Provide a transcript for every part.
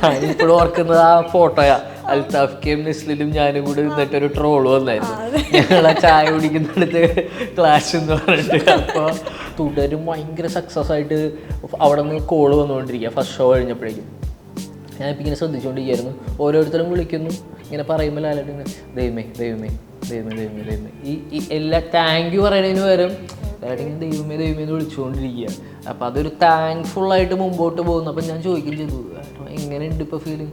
ഞാൻ ഇപ്പോഴും ഓർക്കുന്നത് ആ ഫോട്ടോയാ. അൽത്താഫ്ക്കയും നെസ്ലിലും ഞാനും കൂടി നിന്നിട്ടൊരു ട്രോള് വന്നായിരുന്നു. ഞങ്ങളാ ചായ കുടിക്കുന്നിടത്ത് ക്ലാഷ് എന്ന് പറഞ്ഞിട്ട്. അപ്പോൾ തുടരും ഭയങ്കര സക്സസ് ആയിട്ട് അവിടെ നിന്ന് കോള് വന്നുകൊണ്ടിരിക്കുക. ഫസ്റ്റ് ഷോ കഴിഞ്ഞപ്പോഴേക്കും ഞാനിപ്പോൾ ഇങ്ങനെ ശ്രദ്ധിച്ചുകൊണ്ടിരിക്കുകയായിരുന്നു. ഓരോരുത്തരും വിളിക്കുന്നു, ഇങ്ങനെ പറയുമ്പോൾ ലാലേട്ടൻ ദൈവമേ ദൈവമേ ദൈവമേ ദൈവമേ ദൈവമേ ഈ എല്ലാ താങ്ക് യു പറയുന്നതിന് പകരം ലാലേട്ടൻ ഇങ്ങനെ ദൈവമേ ദൈവമേ എന്ന് വിളിച്ചുകൊണ്ടിരിക്കുക. അപ്പോൾ അതൊരു താങ്ക്ഫുള്ളായിട്ട് മുമ്പോട്ട് പോകുന്നു. അപ്പം ഞാൻ ചോദിക്കുകയും ചെയ്തു, എങ്ങനെയുണ്ട് ഇപ്പോൾ ഫീലിംഗ്?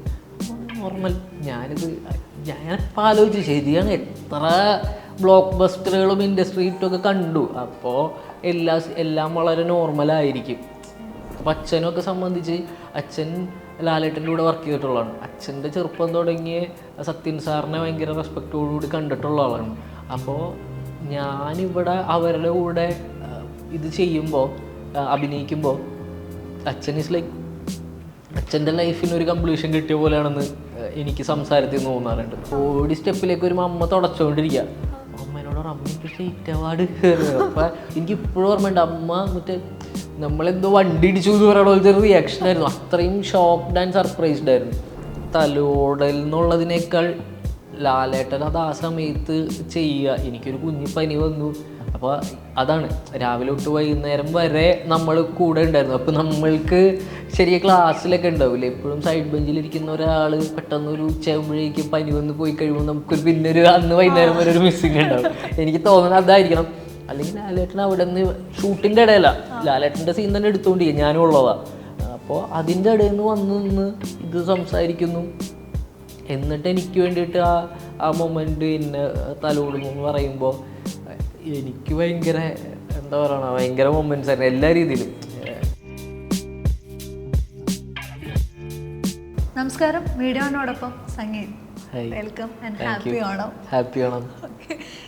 നോർമൽ. ഞാനിപ്പോൾ ആലോചിച്ചു, ശരിയാണ്, എത്ര ബ്ലോക്ക് ബസ്റ്ററുകളും ഇൻഡസ്ട്രി ഹിറ്റൊക്കെ കണ്ടു. അപ്പോൾ എല്ലാം വളരെ നോർമലായിരിക്കും. അപ്പം അച്ഛനൊക്കെ സംബന്ധിച്ച് അച്ഛൻ ലാലേട്ടൻ്റെ കൂടെ വർക്ക് ചെയ്തിട്ടുള്ളതാണ്. അച്ഛൻ്റെ ചെറുപ്പം തുടങ്ങിയ സത്യൻ സാറിനെ ഭയങ്കര റെസ്പെക്റ്റോടുകൂടി കണ്ടിട്ടുള്ള ആളാണ്. അപ്പോൾ ഞാനിവിടെ അവരുടെ കൂടെ ഇത് ചെയ്യുമ്പോൾ, അഭിനയിക്കുമ്പോൾ അച്ഛൻ ഈസ് ലൈക്ക് അച്ഛൻ്റെ ലൈഫിനൊരു കംപ്ലീഷൻ കിട്ടിയ പോലെയാണെന്ന് എനിക്ക് സംസാരത്തിൽ തോന്നാറുണ്ട്. ഓടി സ്റ്റെപ്പിലേക്ക് ഒരു അമ്മ തുടച്ചുകൊണ്ടിരിക്കുക. അമ്മേനോട് അമ്മയ്ക്ക് സ്റ്റേറ്റ് അവാർഡ്. അപ്പം എനിക്കിപ്പോഴും ഓർമ്മയുണ്ട്, അമ്മ മറ്റേ നമ്മളെന്തോ വണ്ടി ഇടിച്ചു എന്ന് പറയുന്ന പോലത്തെ ഒരു റിയാക്ഷനായിരുന്നു. അത്രയും ഷോക്ക്ഡ് ആൻഡ് സർപ്രൈസ്ഡ് ആയിരുന്നു. തലോടൽ എന്നുള്ളതിനേക്കാൾ ലാലേട്ടൻ അത് ആ സമയത്ത് ചെയ്യുക. എനിക്കൊരു കുഞ്ഞു പനി വന്നു. അപ്പോൾ അതാണ്, രാവിലെ തൊട്ട് വൈകുന്നേരം വരെ നമ്മൾ കൂടെ ഉണ്ടായിരുന്നു. അപ്പോൾ നമ്മൾക്ക് ശരിയ ക്ലാസ്സിലൊക്കെ ഉണ്ടാവില്ലേ, എപ്പോഴും സൈഡ് ബെഞ്ചിലിരിക്കുന്ന ഒരാൾ പെട്ടെന്ന് ഒരു ഉച്ചയാകുമ്പോഴേക്കും പനി വന്ന് പോയി കഴിയുമ്പോൾ നമുക്കൊരു പിന്നെ അന്ന് വൈകുന്നേരം വരെ ഒരു മിസ്സിങ് ഉണ്ടാവും. എനിക്ക് തോന്നുന്നത് അതായിരിക്കണം. അല്ലെങ്കിൽ ലാലേട്ടൻ അവിടെ നിന്ന് ഷൂട്ടിൻ്റെ ഇടയില ലാലേട്ടൻ്റെ സീൻ തന്നെ എടുത്തുകൊണ്ടിരിക്കുക, ഞാനും ഉള്ളതാണ്. അപ്പോൾ അതിൻ്റെ ഇടയിൽ നിന്ന് വന്ന് നിന്ന് ഇത് സംസാരിക്കുന്നു. എന്നിട്ട് എനിക്ക് വേണ്ടിയിട്ട് ആ മൊമെൻ്റ് എന്നെ തലോടുന്നു എന്ന് പറയുമ്പോൾ എനിക്ക് ഭയങ്കര എന്താ പറയണ, ഭയങ്കര മൊമെൻറ്റ്സ് ആയിരുന്നു എല്ലാ രീതിയിലും. നമസ്കാരം, മീഡിയോനോടൊപ്പം Sangeeth. Welcome and happy Onam. Happy Onam.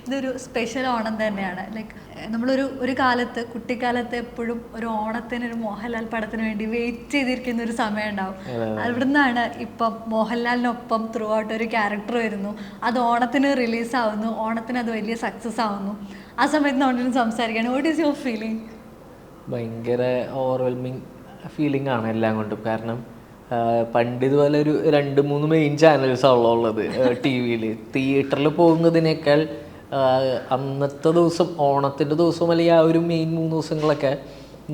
ഇതൊരു സ്പെഷ്യൽ ഓണം തന്നെയാണ്. ലൈക്ക് നമ്മളൊരു കാലത്ത്, കുട്ടിക്കാലത്ത് എപ്പോഴും ഒരു ഓണത്തിന്, ഒരു മോഹൻലാൽ പടത്തിന് വേണ്ടി വെയിറ്റ് ചെയ്തിരിക്കുന്ന ഒരു സമയം ഉണ്ടാവും. അവിടുന്നാണ് ഇപ്പം മോഹൻലാലിനൊപ്പം ത്രൂ ഔട്ട് ഒരു ക്യാരക്ടർ വരുന്നു, അത് ഓണത്തിന് റിലീസാവുന്നു, ഓണത്തിന് അത് വലിയ സക്സസ് ആവുന്നു. ആ സമയത്ത് നമ്മളൊന്ന് സംസാരിക്കുകയാണ്. What is your feeling? ഭയങ്കര ഓവർവെൽമിങ് ഫീലിംഗ് ആണ് എല്ലാം കൊണ്ടും. കാരണം പണ്ട് ഇതുപോലെ ഒരു 2-3 മെയിൻ ചാനൽസാണല്ലോ ഉള്ളത് ടി വിയിൽ. തിയേറ്ററിൽ പോകുന്നതിനേക്കാൾ അന്നത്തെ ദിവസം, ഓണത്തിൻ്റെ ദിവസം അല്ലെങ്കിൽ ആ ഒരു മെയിൻ 3 ദിവസങ്ങളൊക്കെ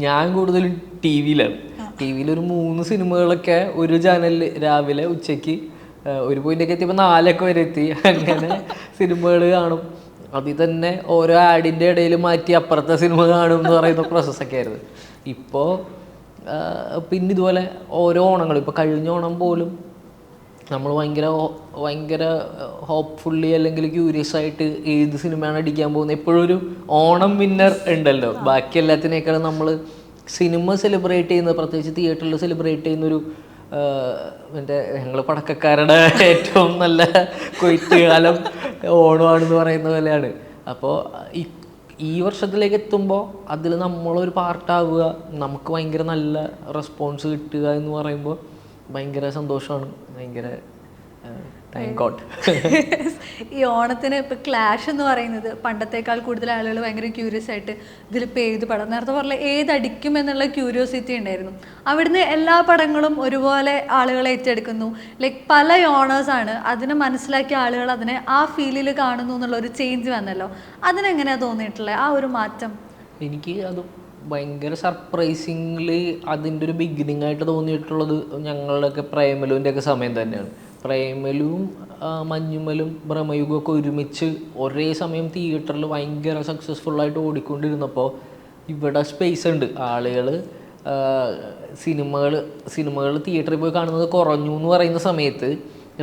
ഞാൻ കൂടുതലും ടി വിയിലാണ്. ടി വിയിലൊരു 3 സിനിമകളൊക്കെ ഒരു ചാനലിൽ രാവിലെ ഉച്ചയ്ക്ക് ഒരു പോയിൻ്റൊക്കെ എത്തിയപ്പോൾ 4 വരെ എത്തി. അങ്ങനെ സിനിമകൾ കാണും. അതിൽ തന്നെ ഓരോ ആഡിൻ്റെ ഇടയിൽ മാറ്റി അപ്പുറത്തെ സിനിമ കാണും എന്ന് പറയുന്ന പ്രോസസ്സൊക്കെ ആയിരുന്നു. ഇപ്പോൾ പിന്നെ ഇതുപോലെ ഓരോ ഓണങ്ങൾ, ഇപ്പോൾ കഴിഞ്ഞ ഓണം പോലും നമ്മൾ ഭയങ്കര ഹോപ്പ്ഫുള്ളി അല്ലെങ്കിൽ ക്യൂരിയസ് ആയിട്ട് ഏത് സിനിമയാണ് അടിക്കാൻ പോകുന്നത്. എപ്പോഴും ഒരു ഓണം വിന്നർ ഉണ്ടല്ലോ. ബാക്കി എല്ലാത്തിനേക്കാളും നമ്മൾ സിനിമ സെലിബ്രേറ്റ് ചെയ്യുന്നത്, പ്രത്യേകിച്ച് തിയേറ്ററിൽ സെലിബ്രേറ്റ് ചെയ്യുന്നൊരു മറ്റേ ഞങ്ങൾ പടക്കക്കാരുടെ ഏറ്റവും നല്ല കൊയ്ത്ത് കാലം ഓണമാണെന്ന് പറയുന്ന പോലെയാണ്. അപ്പോൾ ഈ വർഷത്തിലേക്ക് എത്തുമ്പോൾ അതിൽ നമ്മളൊരു പാർട്ടാവുക, നമുക്ക് ഭയങ്കര നല്ല റെസ്പോൺസ് കിട്ടുക എന്ന് പറയുമ്പോൾ ഭയങ്കര സന്തോഷമാണ്. ഭയങ്കര താങ്ക് ഗോഡ്. ഈ ഓണത്തിന് ഇപ്പോൾ ക്ലാഷ് എന്ന് പറയുന്നത് പണ്ടത്തേക്കാൾ കൂടുതൽ ആളുകൾ ഭയങ്കര ക്യൂരിയസ് ആയിട്ട് ഇതിലിപ്പോൾ ഏത് പടം, നേരത്തെ പറഞ്ഞ ഏതടിക്കും എന്നുള്ള ക്യൂരിയോസിറ്റി ഉണ്ടായിരുന്നു. അവിടുന്ന് എല്ലാ പടങ്ങളും ഒരുപോലെ ആളുകളെ ഏറ്റെടുക്കുന്നു. ലൈക്ക് പല ഓണേഴ്സാണ്, അതിനെ മനസ്സിലാക്കിയ ആളുകൾ അതിനെ ആ ഫീലിൽ കാണുന്നു എന്നുള്ളൊരു ചേഞ്ച് വന്നല്ലോ. അതിനെങ്ങനെയാണ് തോന്നിയിട്ടുള്ളത് ആ ഒരു മാറ്റം? എനിക്ക് അത് ഭയങ്കര സർപ്രൈസിംഗ്ലി അതിൻ്റെ ഒരു ബിഗിനിങ് ആയിട്ട് തോന്നിയിട്ടുള്ളത് ഞങ്ങളുടെയൊക്കെ പ്രേമലുവിൻ്റെ ഒക്കെ സമയം തന്നെയാണ്. പ്രേമലും മഞ്ഞുമലും ഭ്രമയുഗമൊക്കെ ഒരുമിച്ച് ഒരേ സമയം തിയേറ്ററിൽ ഭയങ്കര സക്സസ്ഫുള്ളായിട്ട് ഓടിക്കൊണ്ടിരുന്നപ്പോൾ ഇവിടെ സ്പേസ് ഉണ്ട്. ആളുകൾ സിനിമകൾ തിയേറ്ററിൽ പോയി കാണുന്നത് കുറഞ്ഞു എന്ന് പറയുന്ന സമയത്ത്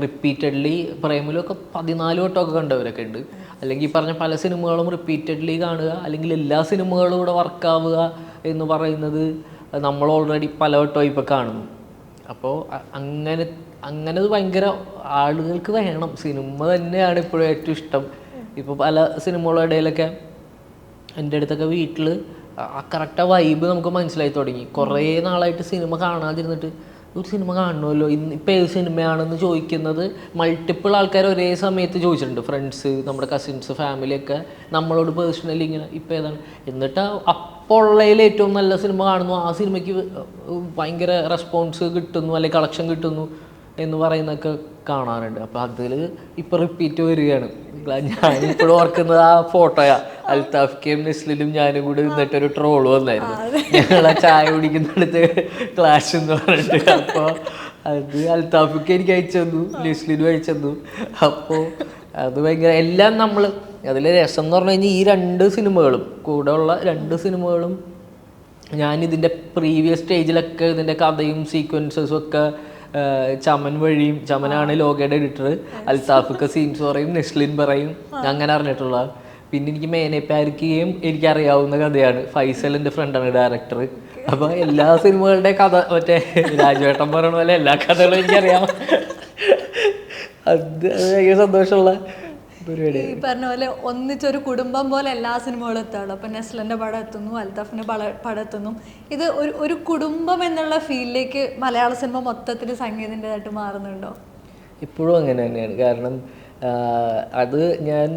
റിപ്പീറ്റഡ്ലി പ്രേമലൊക്കെ 14 വട്ടമൊക്കെ കണ്ടവരൊക്കെ ഉണ്ട്. അല്ലെങ്കിൽ ഈ പറഞ്ഞ പല സിനിമകളും റിപ്പീറ്റഡ്ലി കാണുക, അല്ലെങ്കിൽ എല്ലാ സിനിമകളും കൂടെ വർക്കാവുക എന്ന് പറയുന്നത് നമ്മൾ ഓൾറെഡി പല വട്ടമായി ഇപ്പോൾ കാണുന്നു. അപ്പോൾ അങ്ങനെ ഭയങ്കര ആളുകൾക്ക് വേണം. സിനിമ തന്നെയാണ് ഇപ്പോഴും ഏറ്റവും ഇഷ്ടം. ഇപ്പോൾ പല സിനിമകളുടെ ഇടയിലൊക്കെ എൻ്റെ അടുത്തൊക്കെ വീട്ടിൽ ആ കറക്റ്റ് വൈബ് നമുക്ക് മനസ്സിലായി തുടങ്ങി. കുറേ നാളായിട്ട് സിനിമ കാണാതിരുന്നിട്ട് ഒരു സിനിമ കാണണമല്ലോ, ഇപ്പം ഏത് സിനിമയാണെന്ന് ചോദിക്കുന്നത് മൾട്ടിപ്പിൾ ആൾക്കാർ ഒരേ സമയത്ത് ചോദിച്ചിട്ടുണ്ട്. ഫ്രണ്ട്സ്, നമ്മുടെ കസിൻസ്, ഫാമിലിയൊക്കെ നമ്മളോട് പേഴ്സണലി ഇങ്ങനെ ഇപ്പം ഏതാണ്, എന്നിട്ട് അപ്പോൾ ഉള്ളതിൽ ഏറ്റവും നല്ല സിനിമ കാണുന്നു, ആ സിനിമയ്ക്ക് ഭയങ്കര റെസ്പോൺസ് കിട്ടുന്നു അല്ലെങ്കിൽ കളക്ഷൻ കിട്ടുന്നു എന്ന് പറയുന്നതൊക്കെ കാണാറുണ്ട്. അപ്പോൾ അതിൽ ഇപ്പോൾ റിപ്പീറ്റ് വരികയാണ്. ഞാനിപ്പോഴും ഓർക്കുന്നത് ആ ഫോട്ടോയാ, അൽത്താഫ്ക്കയും നെസ്ലിലും ഞാനും കൂടി നിന്നിട്ടൊരു ട്രോള് വന്നായിരുന്നു. ഞങ്ങളാ ചായ കുടിക്കുന്നിടത്ത് ക്ലാഷ് എന്ന് പറഞ്ഞിട്ട്. അപ്പോൾ അത് അൽത്താഫ്ക്ക് എനിക്ക് അയച്ചു തന്നു, നെസ്ലിനും അയച്ചു തന്നു. അപ്പോൾ അത് ഭയങ്കര എല്ലാം നമ്മൾ അതിൽ രസം എന്ന് പറഞ്ഞു കഴിഞ്ഞാൽ ഈ 2 സിനിമകളും കൂടെ ഉള്ള 2 സിനിമകളും ഞാനിതിൻ്റെ പ്രീവിയസ് സ്റ്റേജിലൊക്കെ ഇതിൻ്റെ കഥയും സീക്വൻസസും ഒക്കെ ചമൻ വഴിയും, ചമനാണ് ലോകയുടെ എഡിറ്റർ, അൽത്താഫൊക്കെ സീൻസ് പറയും, നെസ്ലിൻ പറയും, അങ്ങനെ അറിഞ്ഞിട്ടുള്ള. പിന്നെ എനിക്ക് മേനേപ്പാരിക്കുകയും എനിക്കറിയാവുന്ന കഥയാണ്. ഫൈസലിൻ്റെ ഫ്രണ്ടാണ് ഡയറക്ടർ. അപ്പോൾ എല്ലാ സിനിമകളുടെ കഥ മറ്റേ രാജുവേട്ടൻ പറയണ പോലെ എല്ലാ കഥകളും എനിക്കറിയാം. അത് ഭയങ്കര സന്തോഷമുള്ള പരിപാടി. ഈ പറഞ്ഞ പോലെ ഒന്നിച്ചൊരു കുടുംബം പോലെ എല്ലാ സിനിമകളും എത്താറുള്ളൂ. അപ്പം നെസ്ലിൻ്റെ പടം എത്തുന്നു, അൽത്താഫിൻ്റെ പടം എത്തുന്നു. ഇത് ഒരു കുടുംബം എന്നുള്ള ഫീലിലേക്ക് മലയാള സിനിമ മൊത്തത്തിൽ സംഗീതത്തിൻ്റെതായിട്ട് മാറുന്നുണ്ടോ? ഇപ്പോഴും അങ്ങനെ തന്നെയാണ്. കാരണം അത് ഞാൻ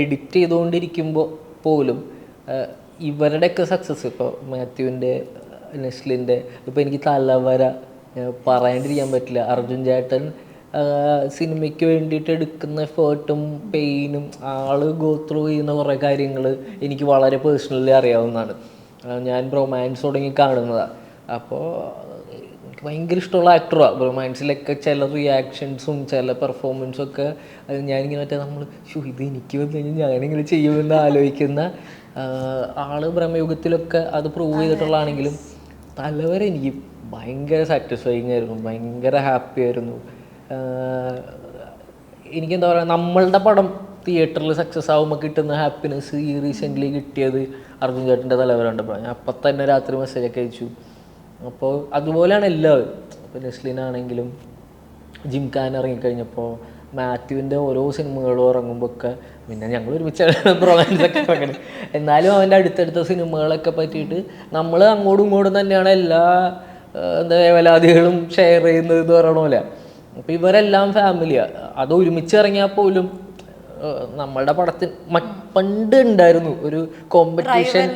എഡിറ്റ് ചെയ്തുകൊണ്ടിരിക്കുമ്പോൾ പോലും ഇവരുടെയൊക്കെ സക്സസ്, ഇപ്പോൾ മാത്യുവിൻ്റെ, നെസ്ലിൻ്റെ, ഇപ്പോൾ എനിക്ക് തലവര പറയാണ്ടിരിക്കാൻ പറ്റില്ല. അർജുൻ ചേട്ടൻ സിനിമയ്ക്ക് വേണ്ടിയിട്ട് എടുക്കുന്ന എഫേർട്ടും പെയിനും ആള് ഗോ ത്രൂ ചെയ്യുന്ന കുറേ കാര്യങ്ങൾ എനിക്ക് വളരെ പേഴ്സണലി അറിയാവുന്നതാണ്. ഞാൻ ബ്രൊമാൻസ് തുടങ്ങി കാണുന്നതാണ്. അപ്പോൾ എനിക്ക് ഭയങ്കര ഇഷ്ടമുള്ള ആക്ടറാണ്. ബ്രൊമാൻസിലൊക്കെ ചില റിയാക്ഷൻസും ചില പെർഫോമൻസും ഒക്കെ ഞാനിങ്ങനെ മറ്റേ നമ്മൾ ഇത് എനിക്ക് വന്നു കഴിഞ്ഞാൽ ഞാനിങ്ങനെ ചെയ്യുമെന്ന് ആലോചിക്കുന്ന ആള് ബ്രഹ്മയുഗത്തിലൊക്കെ അത് പ്രൂവ് ചെയ്തിട്ടുള്ളതാണെങ്കിലും തലവരെ എനിക്ക് ഭയങ്കര സാറ്റിസ്ഫൈങ് ആയിരുന്നു, ഭയങ്കര ഹാപ്പി ആയിരുന്നു. എനിക്കെന്താ പറയുക, നമ്മളുടെ പടം തിയേറ്ററിൽ സക്സസ് ആകുമ്പോൾ കിട്ടുന്ന ഹാപ്പിനെസ് ഈ റീസെൻ്റ്ലി കിട്ടിയത് അർജുൻ ചേട്ടൻ്റെ തലവര കണ്ടപ്പോൾ ഞാൻ അപ്പം തന്നെ രാത്രി മെസ്സേജൊക്കെ അയച്ചു. അപ്പോൾ അതുപോലെയാണ് എല്ലാവരും. അപ്പോൾ നെസ്ലിനാണെങ്കിലും ജിംഖാൻ ഇറങ്ങിക്കഴിഞ്ഞപ്പോൾ മാത്യുവിൻ്റെ ഓരോ സിനിമകളും ഇറങ്ങുമ്പോൾ ഒക്കെ പിന്നെ ഞങ്ങൾ ഒരുമിച്ച് റൊമാൻസൊക്കെ ഇറങ്ങണം. എന്നാലും അവൻ്റെ അടുത്തടുത്ത സിനിമകളൊക്കെ പറ്റിയിട്ട് നമ്മൾ അങ്ങോട്ടും ഇങ്ങോട്ടും തന്നെയാണ് എല്ലാ എന്താ വേവലാതികളും ഷെയർ ചെയ്യുന്നത് എന്ന് പറയണ പോലെ. അപ്പോൾ ഇവരെല്ലാം ഫാമിലിയാണ്. അത് ഒരുമിച്ച് ഇറങ്ങിയാൽ പോലും നമ്മളുടെ പടത്തിന് പണ്ട് ഉണ്ടായിരുന്നു ഒരു കോമ്പറ്റീഷൻ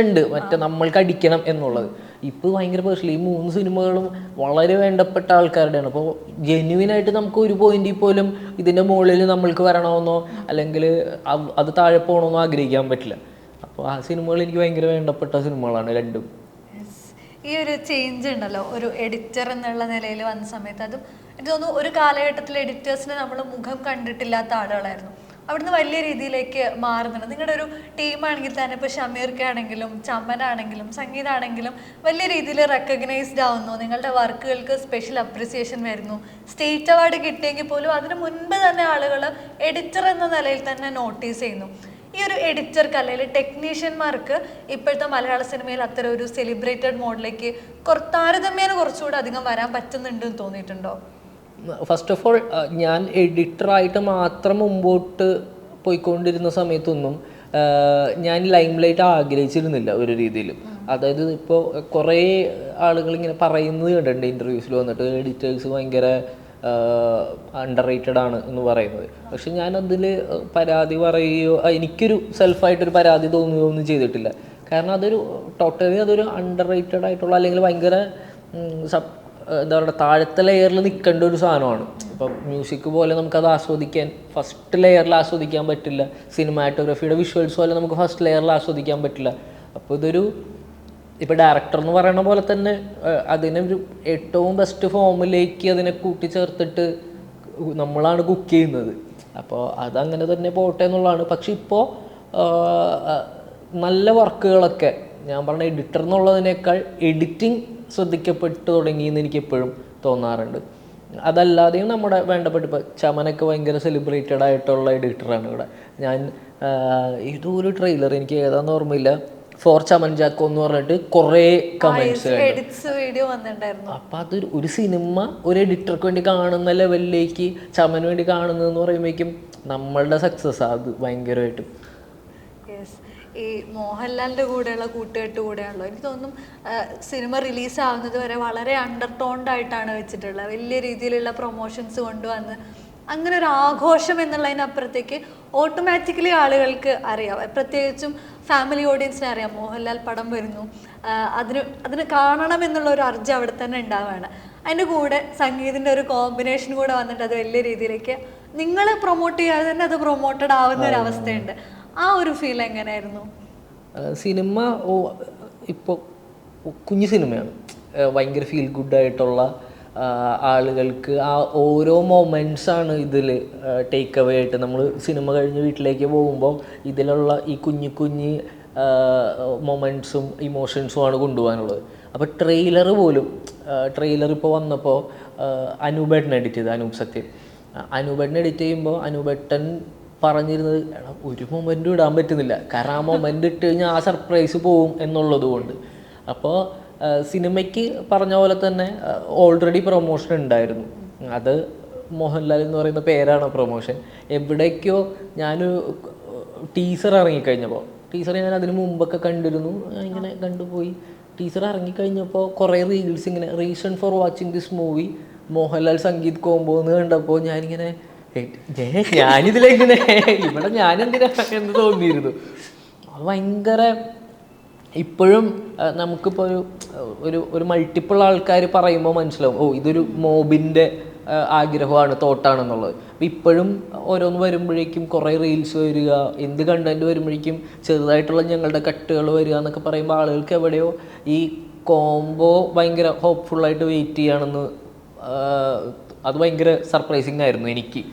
ഉണ്ട്, മറ്റേ നമ്മൾക്ക് അടിക്കണം എന്നുള്ളത്. ഇപ്പോൾ ഭയങ്കര പേഴ്സണലി ഈ 3 സിനിമകളും വളരെ വേണ്ടപ്പെട്ട ആൾക്കാരുടെയാണ്. അപ്പോൾ ജെന്യുവിനായിട്ട് നമുക്ക് ഒരു പോയിന്റിൽ പോലും ഇതിൻ്റെ മുകളിൽ നമ്മൾക്ക് വരണമെന്നോ അല്ലെങ്കിൽ അത് താഴെ പോകണമെന്നോ ആഗ്രഹിക്കാൻ പറ്റില്ല. അപ്പോൾ ആ സിനിമകൾ എനിക്ക് ഭയങ്കര വേണ്ടപ്പെട്ട സിനിമകളാണ് രണ്ടും. ഈ ഒരു ചേഞ്ച് ഉണ്ടല്ലോ ഒരു എഡിറ്റർ എന്നുള്ള നിലയിൽ വന്ന സമയത്ത്, അതും എനിക്ക് തോന്നുന്നു ഒരു കാലഘട്ടത്തിൽ എഡിറ്റേഴ്സിനെ നമ്മൾ മുഖം കണ്ടിട്ടില്ലാത്ത ആളുകളായിരുന്നു. അവിടുന്ന് വലിയ രീതിയിലേക്ക് മാറുന്നുണ്ട്. നിങ്ങളുടെ ഒരു ടീമാണെങ്കിൽ തന്നെ ഇപ്പോൾ ഷമീർക്കാണെങ്കിലും ചമ്മനാണെങ്കിലും സംഗീതാണെങ്കിലും വലിയ രീതിയിൽ റെക്കഗ്നൈസ്ഡ് ആവുന്നു. നിങ്ങളുടെ വർക്കുകൾക്ക് സ്പെഷ്യൽ അപ്രിസിയേഷൻ വരുന്നു. സ്റ്റേറ്റ് അവാർഡ് കിട്ടിയെങ്കിൽ പോലും അതിന് മുൻപ് തന്നെ ആളുകൾ എഡിറ്റർ എന്ന നിലയിൽ തന്നെ നോട്ടീസ് ചെയ്യുന്നു. ഈ ഒരു എഡിറ്റർക്ക് അല്ലെങ്കിൽ ടെക്നീഷ്യന്മാർക്ക് ഇപ്പോഴത്തെ മലയാള സിനിമയിൽ അത്തരം ഒരു സെലിബ്രേറ്റഡ് മോഡിലേക്ക് താരതമ്യേന കുറച്ചുകൂടെ അധികം വരാൻ പറ്റുന്നുണ്ടെന്ന് തോന്നിയിട്ടുണ്ടോ? ഫസ്റ്റ് ഓഫ് ഓൾ ഞാൻ എഡിറ്ററായിട്ട് മാത്രം മുമ്പോട്ട് പോയിക്കൊണ്ടിരുന്ന സമയത്തൊന്നും ഞാൻ ലൈം ലൈറ്റ് ആഗ്രഹിച്ചിരുന്നില്ല ഒരു രീതിയിലും. അതായത് ഇപ്പോൾ കുറേ ആളുകൾ ഇങ്ങനെ പറയുന്നത് കണ്ടിട്ടുണ്ട് ഇൻ്റർവ്യൂസിൽ വന്നിട്ട് എഡിറ്റേഴ്സ് ഭയങ്കര അണ്ടർ റേറ്റഡ് ആണ് എന്ന് പറയുന്നത്. പക്ഷെ ഞാൻ അതിൽ പരാതി പറയുകയോ എനിക്കൊരു സെൽഫായിട്ടൊരു പരാതി തോന്നുകയോ ഒന്നും ചെയ്തിട്ടില്ല. കാരണം അതൊരു ടോട്ടലി അതൊരു അണ്ടർ റേറ്റഡ് ആയിട്ടുള്ള അല്ലെങ്കിൽ ഭയങ്കര എന്താ പറയുക താഴത്തെ ലെയറിൽ നിൽക്കേണ്ട ഒരു സാധനമാണ്. ഇപ്പം മ്യൂസിക് പോലെ നമുക്കത് ആസ്വദിക്കാൻ ഫസ്റ്റ് ലെയറിൽ ആസ്വദിക്കാൻ പറ്റില്ല. സിനിമാറ്റോഗ്രഫിയുടെ വിഷ്വൽസ് പോലെ നമുക്ക് ഫസ്റ്റ് ലെയറിൽ ആസ്വദിക്കാൻ പറ്റില്ല. അപ്പോൾ ഇതൊരു ഇപ്പോൾ ഡയറക്ടർ എന്ന് പറയുന്ന പോലെ തന്നെ അതിനെ ഒരു ഏറ്റവും ബെസ്റ്റ് ഫോമിലേക്ക് അതിനെ കൂട്ടിച്ചേർത്തിട്ട് നമ്മളാണ് കുക്ക് ചെയ്യുന്നത്. അപ്പോൾ അതങ്ങനെ തന്നെ പോട്ടെ എന്നുള്ളതാണ്. പക്ഷെ ഇപ്പോൾ നല്ല വർക്കുകളൊക്കെ ഞാൻ പറഞ്ഞ എഡിറ്റർ എന്നുള്ളതിനേക്കാൾ എഡിറ്റിംഗ് ശ്രദ്ധിക്കപ്പെട്ടു തുടങ്ങിയെന്ന് എനിക്ക് എപ്പോഴും തോന്നാറുണ്ട്. അതല്ലാതെയും നമ്മുടെ വേണ്ടപ്പെട്ട ഇപ്പോൾ ചമനൊക്കെ ഭയങ്കര സെലിബ്രേറ്റഡ് ആയിട്ടുള്ള എഡിറ്ററാണ് ഇവിടെ. ഞാൻ ഏതോ ഒരു ട്രെയിലർ എനിക്ക് ഏതാണെന്ന് ഓർമ്മയില്ല, ഫോർ ചമൻ ജാക്കോ എന്ന് പറഞ്ഞിട്ട് കുറേ കമൻസ് വീഡിയോ വന്നിട്ടുണ്ടായിരുന്നു. അപ്പം അതൊരു ഒരു സിനിമ ഒരു എഡിറ്റർക്ക് വേണ്ടി കാണുന്ന ലെവലിലേക്ക് ചമന് വേണ്ടി കാണുന്നതെന്ന് പറയുമ്പോഴേക്കും നമ്മളുടെ സക്സസ് അത് ഭയങ്കരമായിട്ടും. യെസ്. ഈ മോഹൻലാലിൻ്റെ കൂടെയുള്ള കൂട്ടുകെട്ട് കൂടെയാണല്ലോ എനിക്ക് തോന്നും സിനിമ റിലീസ് ആവുന്നത് വരെ വളരെ അണ്ടർടോൺഡ് ആയിട്ടാണ് വെച്ചിട്ടുള്ളത്. വലിയ രീതിയിലുള്ള പ്രൊമോഷൻസ് കൊണ്ടുവന്ന് അങ്ങനെ ഒരു ആഘോഷം എന്നുള്ളതിനപ്പുറത്തേക്ക് ഓട്ടോമാറ്റിക്കലി ആളുകൾക്ക് അറിയാം, പ്രത്യേകിച്ചും ഫാമിലി ഓഡിയൻസിനെ അറിയാം മോഹൻലാൽ പടം വരുന്നു, അതിന് കാണണം എന്നുള്ള ഒരു അർജ് അവിടെ തന്നെ ഉണ്ടാവുകയാണ്. അതിൻ്റെ കൂടെ സംഗീതത്തിൻ്റെ ഒരു കോമ്പിനേഷൻ കൂടെ വന്നിട്ട് അത് വലിയ രീതിയിലേക്ക് നിങ്ങൾ പ്രൊമോട്ട് ചെയ്യാതെ തന്നെ അത് പ്രൊമോട്ടഡ് ആവുന്ന ഒരു അവസ്ഥയുണ്ട്. ആ ഒരു ഫീൽ എങ്ങനെയായിരുന്നു? സിനിമ ഇപ്പോൾ കുഞ്ഞു സിനിമയാണ്, ഭയങ്കര ഫീൽ ഗുഡായിട്ടുള്ള ആളുകൾക്ക് ആ ഓരോ മൊമെൻറ്റ്സാണ് ഇതിൽ ടേക്ക് അവേ ആയിട്ട് നമ്മൾ സിനിമ കഴിഞ്ഞ് വീട്ടിലേക്ക് പോകുമ്പോൾ ഇതിലുള്ള ഈ കുഞ്ഞു കുഞ്ഞ് മൊമെൻറ്റ്സും ഇമോഷൻസുമാണ് കൊണ്ടുപോകാനുള്ളത്. അപ്പോൾ ട്രെയിലർ പോലും ഇപ്പോൾ വന്നപ്പോൾ അനൂപേട്ടൻ എഡിറ്റ് ചെയ്ത്, അനൂപ് സത്യം അനൂപേട്ടൻ എഡിറ്റ് ചെയ്യുമ്പോൾ അനൂപേട്ടൻ പറഞ്ഞിരുന്നത് ഒരു മൊമെൻറ്റും ഇടാൻ പറ്റുന്നില്ല, കാരണം ആ മൊമെൻ്റ് ഇട്ട് കഴിഞ്ഞാൽ ആ സർപ്രൈസ് പോവും എന്നുള്ളത് കൊണ്ട്. അപ്പോൾ സിനിമയ്ക്ക് പറഞ്ഞ പോലെ തന്നെ ഓൾറെഡി പ്രൊമോഷൻ ഉണ്ടായിരുന്നു. അത് മോഹൻലാൽ എന്ന് പറയുന്ന പേരാണ് പ്രൊമോഷൻ. എവിടേക്കോ ഞാൻ ടീസർ ഇറങ്ങിക്കഴിഞ്ഞപ്പോൾ, ടീസർ ഞാൻ അതിന് മുമ്പൊക്കെ കണ്ടിരുന്നു, ഇങ്ങനെ കണ്ടുപോയി. ടീസർ ഇറങ്ങിക്കഴിഞ്ഞപ്പോൾ കുറേ റീൽസ് ഇങ്ങനെ reason for watching this movie Mohanlal Sangeeth combo എന്ന് കണ്ടപ്പോൾ ഞാനിങ്ങനെ ഞാനിതിലെങ്ങനെ ഇവിടെ ഞാനെന്തിനാ എന്ന് തോന്നിയിരുന്നു. അത് ഭയങ്കര ഇപ്പോഴും നമുക്കിപ്പോൾ ഒരു മൾട്ടിപ്പിൾ ആൾക്കാർ പറയുമ്പോൾ മനസ്സിലാവും, ഇതൊരു മോബിൻ്റെ ആഗ്രഹമാണ്, തോട്ടാണെന്നുള്ളത്. അപ്പം ഇപ്പോഴും ഓരോന്ന് വരുമ്പോഴേക്കും കുറേ റീൽസ് വരിക, എന്ത് കണ്ടൻറ്റ് വരുമ്പോഴേക്കും ചെറുതായിട്ടുള്ള ഞങ്ങളുടെ കട്ടുകൾ വരിക എന്നൊക്കെ പറയുമ്പോൾ ആളുകൾക്ക് എവിടെയോ ഈ കോംബോ ഭയങ്കര ഹോപ്പ്ഫുള്ളായിട്ട് വെയിറ്റ് ചെയ്യുകയാണെന്ന്, അത് ഭയങ്കര സർപ്രൈസിങ് ആയിരുന്നു എനിക്ക്.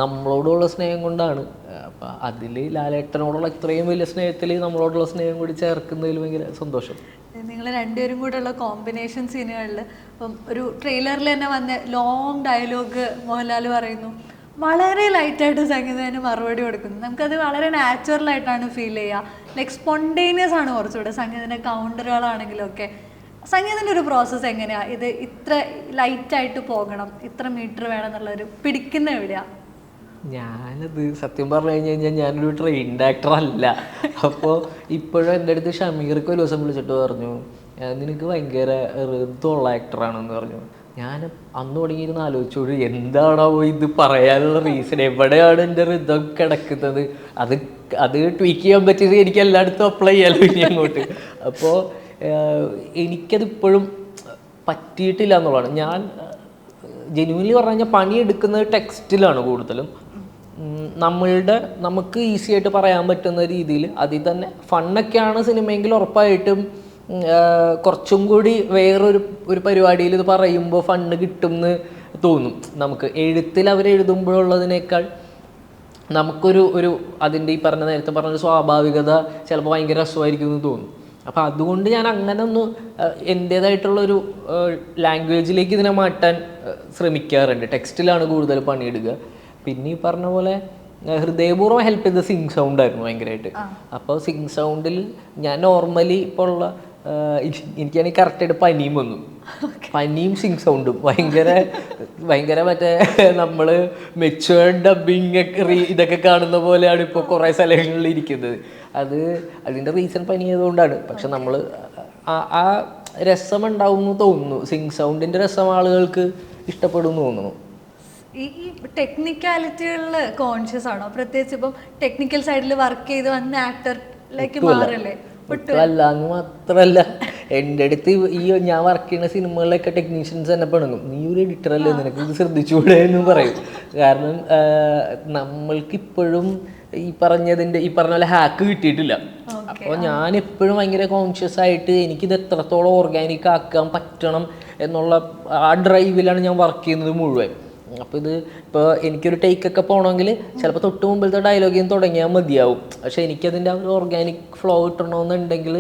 നമ്മളോടുള്ള സ്നേഹം കൊണ്ടാണ്. അപ്പം അതിൽ ലാലേട്ടനോടുള്ള ഇത്രയും വലിയ സ്നേഹത്തിൽ നമ്മളോടുള്ള സ്നേഹം കൂടി ചേർക്കുന്നതിൽ ഭയങ്കര സന്തോഷം. നിങ്ങൾ രണ്ടുപേരും കൂടെ ഉള്ള കോമ്പിനേഷൻ സീനുകളിൽ ഇപ്പം ഒരു ട്രെയിലറിൽ തന്നെ വന്ന ലോങ് ഡയലോഗ് മോഹൻലാൽ പറയുന്നു, വളരെ ലൈറ്റായിട്ട് സംഗീതത്തിന് മറുപടി കൊടുക്കുന്നു. നമുക്കത് വളരെ നാച്ചുറലായിട്ടാണ് ഫീൽ ചെയ്യുക, ലൈക്ക് സ്പോണ്ടേനിയസ് ആണ് കുറച്ചുകൂടെ. സംഗീതത്തിൻ്റെ കൗണ്ടറുകളാണെങ്കിലും ഒക്കെ സംഗീതത്തിൻ്റെ ഒരു പ്രോസസ്സ് എങ്ങനെയാണ്? ഇത് ഇത്ര ലൈറ്റായിട്ട് പോകണം, ഇത്ര മീറ്റർ വേണം എന്നുള്ളൊരു പിടിക്കുന്ന എവിടെയാണ്? ഞാനത് സത്യം പറഞ്ഞു കഴിഞ്ഞാൽ ഞാനൊരു ട്രെയിൻഡ് ആക്ടർ അല്ല. അപ്പോൾ ഇപ്പോഴും എൻ്റെ അടുത്ത് ഷമീർക്ക് ഒരു ദിവസം വിളിച്ചിട്ട് പറഞ്ഞു, നിനക്ക് ഭയങ്കര ഋതുള്ള ആക്ടറാണെന്ന് പറഞ്ഞു. ഞാൻ അന്ന് തുടങ്ങിയിരുന്ന് ആലോചിച്ചോളൂ, എന്താണോ ഇത് പറയാനുള്ള റീസൺ, എവിടെയാണ് എൻ്റെ ഋതം കിടക്കുന്നത്, അത് ട്വീക്ക് ചെയ്യാൻ പറ്റിയത് എനിക്ക് എല്ലായിടത്തും അപ്ലൈ ചെയ്യാമല്ലോ ഇനി അങ്ങോട്ട്. അപ്പോൾ എനിക്കതിപ്പോഴും പറ്റിയിട്ടില്ല എന്നുള്ളതാണ്. ഞാൻ ജെന്യുവൻലി പറഞ്ഞു കഴിഞ്ഞാൽ പണിയെടുക്കുന്നത് ടെക്സ്റ്റിലാണ് കൂടുതലും. നമുക്ക് ഈസി ആയിട്ട് പറയാൻ പറ്റുന്ന രീതിയിൽ അതിൽ തന്നെ ഫണ്ണൊക്കെയാണ് സിനിമയെങ്കിൽ ഉറപ്പായിട്ടും കുറച്ചും കൂടി വേറൊരു പരിപാടിയിൽ ഇത് പറയുമ്പോൾ ഫണ്ണ് കിട്ടും എന്ന് തോന്നും നമുക്ക്. എഴുത്തിൽ അവരെഴുതുമ്പോഴുള്ളതിനേക്കാൾ നമുക്കൊരു അതിൻ്റെ ഈ നേരത്തെ പറഞ്ഞൊരു സ്വാഭാവികത ചിലപ്പോൾ ഭയങ്കര രസമായിരിക്കും എന്ന് തോന്നും. അപ്പോൾ അതുകൊണ്ട് ഞാൻ അങ്ങനെ ഒന്ന് എൻ്റേതായിട്ടുള്ളൊരു ലാംഗ്വേജിലേക്ക് ഇതിനെ മാറ്റാൻ ശ്രമിക്കാറുണ്ട്. ടെക്സ്റ്റിലാണ് കൂടുതൽ പണിയെടുക്കുക. പിന്നെ ഈ പറഞ്ഞ പോലെ ഹൃദയപൂർവ്വം ഹെൽപ്പ് ചെയ്ത സിങ് സൗണ്ട് ആയിരുന്നു ഭയങ്കരമായിട്ട്. അപ്പോൾ സിങ് സൗണ്ടിൽ ഞാൻ നോർമലി ഇപ്പോൾ ഉള്ള എനിക്കാണെങ്കിൽ കറക്റ്റായിട്ട് പനിയും വന്നു. പനിയും സിങ് സൗണ്ടും ഭയങ്കര മറ്റേ നമ്മൾ മെച്ചുവേർഡ് ഡബിങ് ഇതൊക്കെ കാണുന്ന പോലെയാണ് ഇപ്പോൾ കുറേ സ്ഥലങ്ങളിൽ ഇരിക്കുന്നത്. അതിൻ്റെ റീസൺ പനി ആയതുകൊണ്ടാണ്. പക്ഷെ നമ്മൾ ആ രസം ഉണ്ടാവും എന്ന് തോന്നുന്നു. സിങ് സൗണ്ടിൻ്റെ രസം ആളുകൾക്ക് ഇഷ്ടപ്പെടും എന്ന് തോന്നുന്നു. ഈ ടെക്നിക്കാലിറ്റികളിൽ കോൺഷ്യസ് ആണോ? പ്രത്യേകിച്ച് ഇപ്പം ടെക്നിക്കൽ സൈഡിൽ വർക്ക് ചെയ്ത് വന്ന ആക്ടറിലേക്ക് മാറല്ലേ? അല്ലാന്ന് മാത്രല്ല, എൻ്റെ അടുത്ത് ഈ ഞാൻ വർക്ക് ചെയ്യുന്ന സിനിമകളിലൊക്കെ ടെക്നീഷ്യൻസ് തന്നെ പെണുങ്ങും, നീ ഒരു എഡിറ്റർ അല്ലേ, നിനക്ക് ഇത് ശ്രദ്ധിച്ചുകൂടെ എന്ന് പറയും. കാരണം നമ്മൾക്കിപ്പോഴും ഈ പറഞ്ഞ പോലെ ഹാക്ക് കിട്ടിയിട്ടില്ല. അപ്പോൾ ഞാൻ എപ്പോഴും ഭയങ്കര കോൺഷ്യസ് ആയിട്ട് എനിക്കിത് എത്രത്തോളം ഓർഗാനിക് ആക്കാൻ പറ്റണം എന്നുള്ള ആ ഡ്രൈവിലാണ് ഞാൻ വർക്ക് ചെയ്യുന്നത് മുഴുവൻ. അപ്പോൾ ഇപ്പോൾ എനിക്കൊരു ടേക്കൊക്കെ പോകണമെങ്കിൽ ചിലപ്പോൾ തൊട്ട് മുമ്പിലത്തെ ഡയലോഗിൽ നിന്ന് തുടങ്ങിയാൽ മതിയാവും. പക്ഷേ എനിക്കതിൻ്റെ ആ ഒരു ഓർഗാനിക് ഫ്ലോ കിട്ടണമെന്നുണ്ടെങ്കിൽ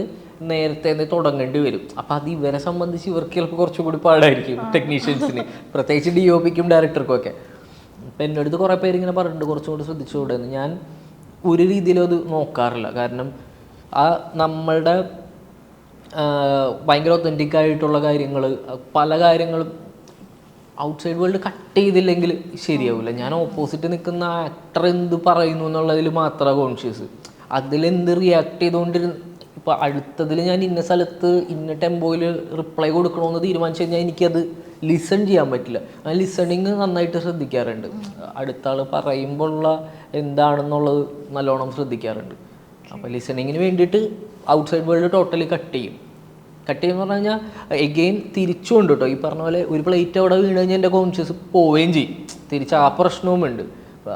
നേരത്തെ തുടങ്ങേണ്ടി വരും. അപ്പോൾ അത് ഇവരെ സംബന്ധിച്ച് ഇവർക്ക് ചിലപ്പോൾ കുറച്ചും കൂടി പാടായിരിക്കും, ടെക്നീഷ്യൻസിന്, പ്രത്യേകിച്ച് DOPക്കും ഡയറക്ടർക്കും ഒക്കെ. അപ്പോൾ എൻ്റെ അടുത്ത് കുറേ പേര് ഇങ്ങനെ പറഞ്ഞിട്ടുണ്ട് കുറച്ചും കൂടി ശ്രദ്ധിച്ചുകൂടെ എന്ന്. ഞാൻ ഒരു രീതിയിലും അത് നോക്കാറില്ല. കാരണം ആ നമ്മളുടെ ഭയങ്കര ഒത്തൻറ്റിക് ആയിട്ടുള്ള കാര്യങ്ങൾ, പല കാര്യങ്ങളും ഔട്ട്സൈഡ് വേൾഡ് കട്ട് ചെയ്തില്ലെങ്കിൽ ശരിയാവില്ല. ഞാൻ ഓപ്പോസിറ്റ് നിൽക്കുന്ന ആക്ടർ എന്ത് പറയുന്നു എന്നുള്ളതിൽ മാത്രമാണ് കോൺഷ്യസ്. അതിലെന്ത് റിയാക്ട് ചെയ്തുകൊണ്ടിരുന്ന ഇപ്പോൾ അടുത്തതിൽ ഞാൻ ഇന്ന സ്ഥലത്ത് ഇന്ന ടെമ്പോയിൽ റിപ്ലൈ കൊടുക്കണമെന്ന് തീരുമാനിച്ചു കഴിഞ്ഞാൽ എനിക്കത് ലിസൺ ചെയ്യാൻ പറ്റില്ല. ആ ലിസണിങ് നന്നായിട്ട് ശ്രദ്ധിക്കാറുണ്ട്. അടുത്ത ആൾ പറയുമ്പോൾ ഉള്ള എന്താണെന്നുള്ളത് നല്ലോണം ശ്രദ്ധിക്കാറുണ്ട്. അപ്പോൾ ലിസണിങ്ങിന് വേണ്ടിയിട്ട് ഔട്ട്സൈഡ് വേൾഡ് ടോട്ടലി കട്ട് ചെയ്യും. കട്ട് ചെയ്യുമെന്ന് പറഞ്ഞു കഴിഞ്ഞാൽ എഗെയിൻ തിരിച്ചുകൊണ്ട് കേട്ടോ, ഈ പറഞ്ഞ പോലെ ഒരു പ്ലേറ്റ് അവിടെ വീണ് കഴിഞ്ഞാൽ എൻ്റെ കോൺഷ്യസ് പോവുകയും ചെയ്യും. തിരിച്ച് ആ പ്രശ്നവുമുണ്ട്.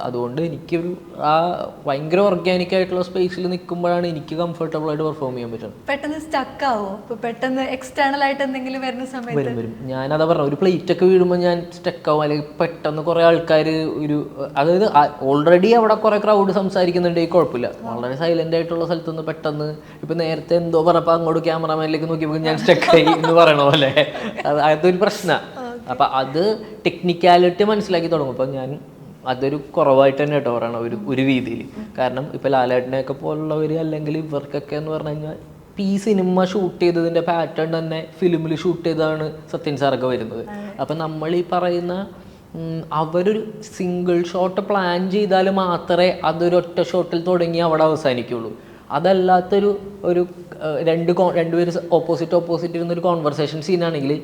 അതുകൊണ്ട് എനിക്കൊരു ആ ഭയങ്കര ഓർഗാനിക് ആയിട്ടുള്ള സ്പേസിൽ നിൽക്കുമ്പോഴാണ് എനിക്ക് കംഫർട്ടബിൾ ആയിട്ട് പെർഫോം ചെയ്യാൻ പറ്റുന്നത്. പെട്ടെന്ന് സ്റ്റക്ക് ആവോ? ഇപ്പോൾ പെട്ടെന്ന് എക്സ്റ്റേണൽ ആയിട്ട് എന്തെങ്കിലും വരുന്ന സമയത്ത് വരും. ഞാനതാ പറഞ്ഞ, ഒരു പ്ലേറ്റ് ഒക്കെ വീഴുമ്പോൾ ഞാൻ സ്റ്റക്ക് ആവും. അല്ലെങ്കിൽ പെട്ടെന്ന് കുറേ ആൾക്കാർ ഒരു, അതായത് ഓൾറെഡി അവിടെ കുറേ ക്രൗഡ് സംസാരിക്കുന്നുണ്ടെങ്കിൽ കുഴപ്പമില്ല. വളരെ സൈലൻ്റ് ആയിട്ടുള്ള സ്ഥലത്തുനിന്ന് പെട്ടെന്ന് ഇപ്പം നേരത്തെ എന്തോ പറഞ്ഞപ്പോൾ അങ്ങോട്ട് ക്യാമറമാനിലേക്ക് നോക്കിയപ്പോൾ ഞാൻ സ്റ്റക്കായി എന്ന് പറയണ പോലെ അതൊരു പ്രശ്നമാണ്. അപ്പം അത് ടെക്നിക്കാലിറ്റി മനസ്സിലാക്കി തുടങ്ങും. അപ്പം ഞാൻ അതൊരു കുറവായിട്ട് തന്നെ കേട്ടോ പറയണം ഒരു രീതിയിൽ. കാരണം ഇപ്പോൾ ലാലേട്ടനെയൊക്കെ പോലുള്ളവർ അല്ലെങ്കിൽ ഇവർക്കൊക്കെ എന്ന് പറഞ്ഞു കഴിഞ്ഞാൽ ഈ സിനിമ ഷൂട്ട് ചെയ്തതിൻ്റെ പാറ്റേൺ തന്നെ ഫിലിമിൽ ഷൂട്ട് ചെയ്താണ് സത്യൻ സാറൊക്കെ വരുന്നത്. അപ്പം നമ്മൾ ഈ പറയുന്ന അവരൊരു സിംഗിൾ ഷോട്ട് പ്ലാൻ ചെയ്താൽ മാത്രമേ അതൊരു ഒറ്റ ഷോട്ടിൽ തുടങ്ങി അവിടെ അവസാനിക്കുള്ളൂ. അതല്ലാത്തൊരു രണ്ടുപേര് ഓപ്പോസിറ്റ് ഇരുന്നൊരു കോൺവെർസേഷൻ സീനാണെങ്കിൽ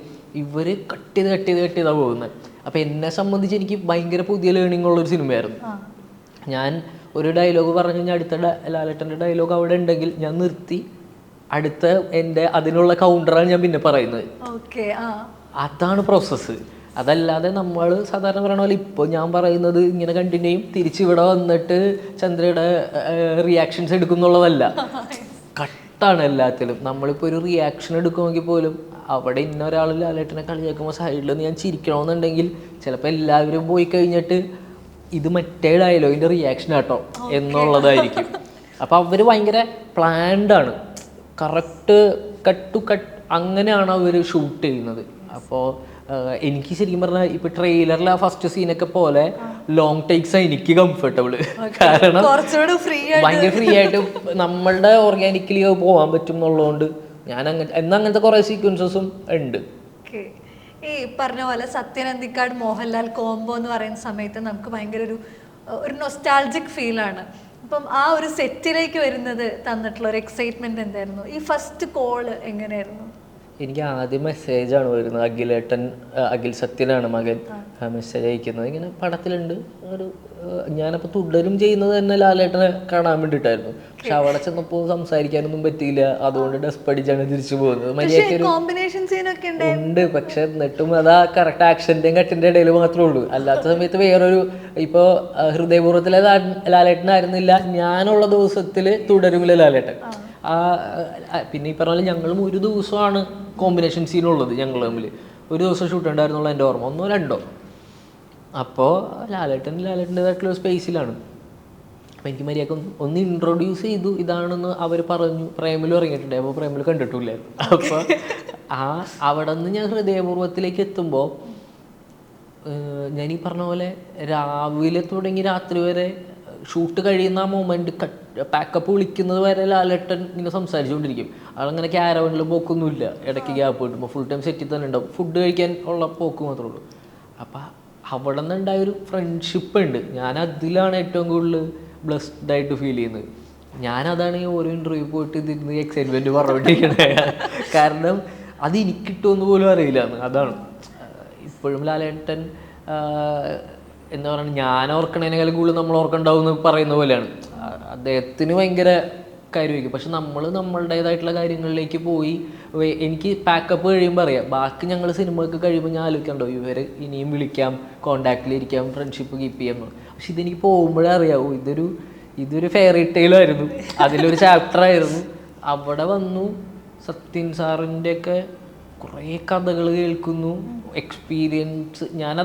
ഇവർ കട്ട് ചെയ്താണ് പോകുന്നത്. അപ്പോൾ എന്നെ സംബന്ധിച്ച് എനിക്ക് ഭയങ്കര പുതിയ ലേണിംഗ് ഉള്ളൊരു സിനിമയായിരുന്നു. ഞാൻ ഒരു ഡയലോഗ് പറഞ്ഞു കഴിഞ്ഞാൽ അടുത്ത ലാലേട്ടൻ്റെ ഡയലോഗ് അവിടെ ഉണ്ടെങ്കിൽ ഞാൻ നിർത്തി അടുത്ത എൻ്റെ അതിനുള്ള കൗണ്ടറാണ് ഞാൻ പിന്നെ പറയുന്നത്. അതാണ് പ്രോസസ്സ്. അതല്ലാതെ നമ്മൾ സാധാരണ പറയണ പോലെ ഇപ്പോൾ ഞാൻ പറയുന്നത് ഇങ്ങനെ കണ്ടിന്യൂ ചെയ്യും, തിരിച്ചിവിടെ വന്നിട്ട് ചന്ദ്രയുടെ റിയാക്ഷൻസ് എടുക്കുന്നുള്ളതല്ല. കട്ടാണ് എല്ലാത്തിലും. നമ്മളിപ്പോൾ ഒരു റിയാക്ഷൻ എടുക്കുമെങ്കിൽ പോലും അവിടെ ഇന്ന ഒരാൾ ലാലേട്ടനെ കളിയാക്കുമ്പോൾ സൈഡിൽ നിന്ന് ഞാൻ ചിരിക്കണമെന്നുണ്ടെങ്കിൽ ചിലപ്പോൾ എല്ലാവരും പോയി കഴിഞ്ഞിട്ട് ഇത് മറ്റേ ഡയലോഗിൻ്റെ റിയാക്ഷൻ ആട്ടോ എന്നുള്ളതായിരിക്കും. അപ്പോൾ അവർ ഭയങ്കര പ്ലാൻഡാണ്, കറക്റ്റ് കട്ട് ടു കട്ട് അങ്ങനെയാണ് അവർ ഷൂട്ട് ചെയ്യുന്നത്. അപ്പോൾ എനിക്ക് ശരിക്കും പറഞ്ഞാൽ ഇപ്പോൾ ട്രെയിലറിൽ ആ ഫസ്റ്റ് സീനൊക്കെ പോലെ ലോങ് ടേക്സാണ് എനിക്ക് കംഫർട്ടബിൾ. കാരണം ഭയങ്കര ഫ്രീ ആയിട്ട് നമ്മളുടെ ഓർഗാനിക്കലി പോകാൻ പറ്റും എന്നുള്ളതുകൊണ്ട് ഞാൻ അങ്ങനത്തെ കുറേ സീക്വൻസസും ഉണ്ട്. ഈ പറഞ്ഞ പോലെ സത്യൻ അന്തിക്കാട് മോഹൻലാൽ കോംബോ എന്ന് പറയുന്ന സമയത്ത് നമുക്ക് ഭയങ്കര ഒരു നൊസ്റ്റാൾജിക് ഫീലാണ്. അപ്പം ആ ഒരു സെറ്റിലേക്ക് വരുന്നത് തന്നിട്ടുള്ള ഒരു എക്സൈറ്റ്മെന്റ് എന്തായിരുന്നു? ഈ ഫസ്റ്റ് കോള് എങ്ങനെയായിരുന്നു? എനിക്ക് ആദ്യം മെസ്സേജാണ് വരുന്നത്. അഖിൽ സത്യനാണ് മകൻ മെസ്സേജ് അയക്കുന്നത്. ഇങ്ങനെ പടത്തിലുണ്ട് ഒരു, ഞാനപ്പോൾ തുടരും ചെയ്യുന്നത് തന്നെ ലാലേട്ടനെ കാണാൻ വേണ്ടിയിട്ടായിരുന്നു. പക്ഷെ അവിടെ ചെന്നപ്പോൾ സംസാരിക്കാനൊന്നും പറ്റിയില്ല. അതുകൊണ്ട് ഡെസ്പ് അടിച്ചാണ് തിരിച്ചു പോകുന്നത്. ഉണ്ട്, പക്ഷെ എന്നിട്ടും അതാ കറക്റ്റ് ആക്ഷൻ്റെയും കട്ടിൻ്റെ ഇടയിൽ മാത്രമേ ഉള്ളൂ. അല്ലാത്ത സമയത്ത് വേറൊരു, ഇപ്പോൾ ഹൃദയപൂർവ്വത്തിലെ ലാലേട്ടനായിരുന്നില്ല ഞാനുള്ള ദിവസത്തിൽ തുടരുമില്ല ലാലേട്ടൻ. പിന്നെ ഈ പറഞ്ഞ പോലെ ഞങ്ങളും ഒരു ദിവസമാണ് കോമ്പിനേഷൻ സീനുള്ളത്. ഞങ്ങൾ തമ്മിൽ ഒരു ദിവസം ഷൂട്ട് ഉണ്ടായിരുന്നുള്ള എൻ്റെ ഓർമ്മ, 1 or 2. അപ്പോൾ ലാലേട്ടൻ്റെതായിട്ടുള്ള സ്പേസിലാണ്. അപ്പോൾ എനിക്ക് മര്യാദക്ക് ഒന്ന് ഇൻട്രൊഡ്യൂസ് ചെയ്തു ഇതാണെന്ന് അവർ പറഞ്ഞു. പ്രേമിലും ഇറങ്ങിയിട്ടുണ്ട്. അപ്പോൾ പ്രേമിൽ കണ്ടിട്ടില്ലായിരുന്നു. അപ്പോൾ അവിടെ നിന്ന് ഞാൻ ഹൃദയപൂർവ്വത്തിലേക്ക് എത്തുമ്പോൾ ഞാൻ ഈ പറഞ്ഞ പോലെ രാവിലെ തുടങ്ങി രാത്രി വരെ ഷൂട്ട് കഴിയുന്ന ആ മൊമെൻറ്റ് പാക്കപ്പ് വിളിക്കുന്നത് വരെ ലാലേട്ടൻ ഇങ്ങനെ സംസാരിച്ചുകൊണ്ടിരിക്കും. ആളങ്ങനെ ക്യാരവനിൽ പോക്കൊന്നുമില്ല. ഇടയ്ക്ക് ഗ്യാപ്പ് കിട്ടുമ്പോൾ ഫുൾ ടൈം സെറ്റിൽ തന്നെ ഉണ്ടാവും. ഫുഡ് കഴിക്കാൻ ഉള്ള പോക്ക് മാത്രമേ ഉള്ളൂ. അപ്പം അവിടെ നിന്നുണ്ടായൊരു ഫ്രണ്ട്ഷിപ്പ് ഉണ്ട്. ഞാൻ അതിലാണ് ഏറ്റവും കൂടുതൽ ബ്ലെസ്ഡ് ആയിട്ട് ഫീൽ ചെയ്യുന്നത്. ഞാനതാണ് ഈ ഓരോ ഇൻ്റർവ്യൂ പോയിട്ട് ഇതിന് എക്സൈറ്റ്മെൻറ്റ് പറഞ്ഞുകൊണ്ടിരിക്കുന്നത്. കാരണം അത് എനിക്ക് കിട്ടുമെന്ന് പോലും അറിയില്ല. അതാണ് ഇപ്പോഴും ലാലേട്ടൻ എന്താ പറയുക, ഞാൻ ഓർക്കണേനേക്കാളും കൂടുതൽ നമ്മൾ ഓർക്കണ്ടാവും എന്ന് പറയുന്ന പോലെയാണ്. അദ്ദേഹത്തിന് ഭയങ്കര കാര്യമായിരിക്കും. പക്ഷെ നമ്മൾ നമ്മളുടേതായിട്ടുള്ള കാര്യങ്ങളിലേക്ക് പോയി. എനിക്ക് പാക്കപ്പ് കഴിയുമ്പോൾ അറിയാം, ബാക്കി ഞങ്ങൾ സിനിമയൊക്കെ കഴിയുമ്പോൾ ഞാൻ ആലോചിക്കണ്ടോ ഇവർ ഇനിയും വിളിക്കാം, കോണ്ടാക്റ്റിലിരിക്കാം, ഫ്രണ്ട്ഷിപ്പ് കീപ്പ് ചെയ്യാം. പക്ഷെ ഇതെനിക്ക് പോകുമ്പോഴേ അറിയാവൂ ഇതൊരു ഫെയറി ടെയിലായിരുന്നു, അതിലൊരു ചാപ്റ്ററായിരുന്നു. അവിടെ വന്നു സത്യൻ സാറിൻ്റെയൊക്കെ കുറേ കഥകൾ കേൾക്കുന്നു, എക്സ്പീരിയൻസ്. ഞാൻ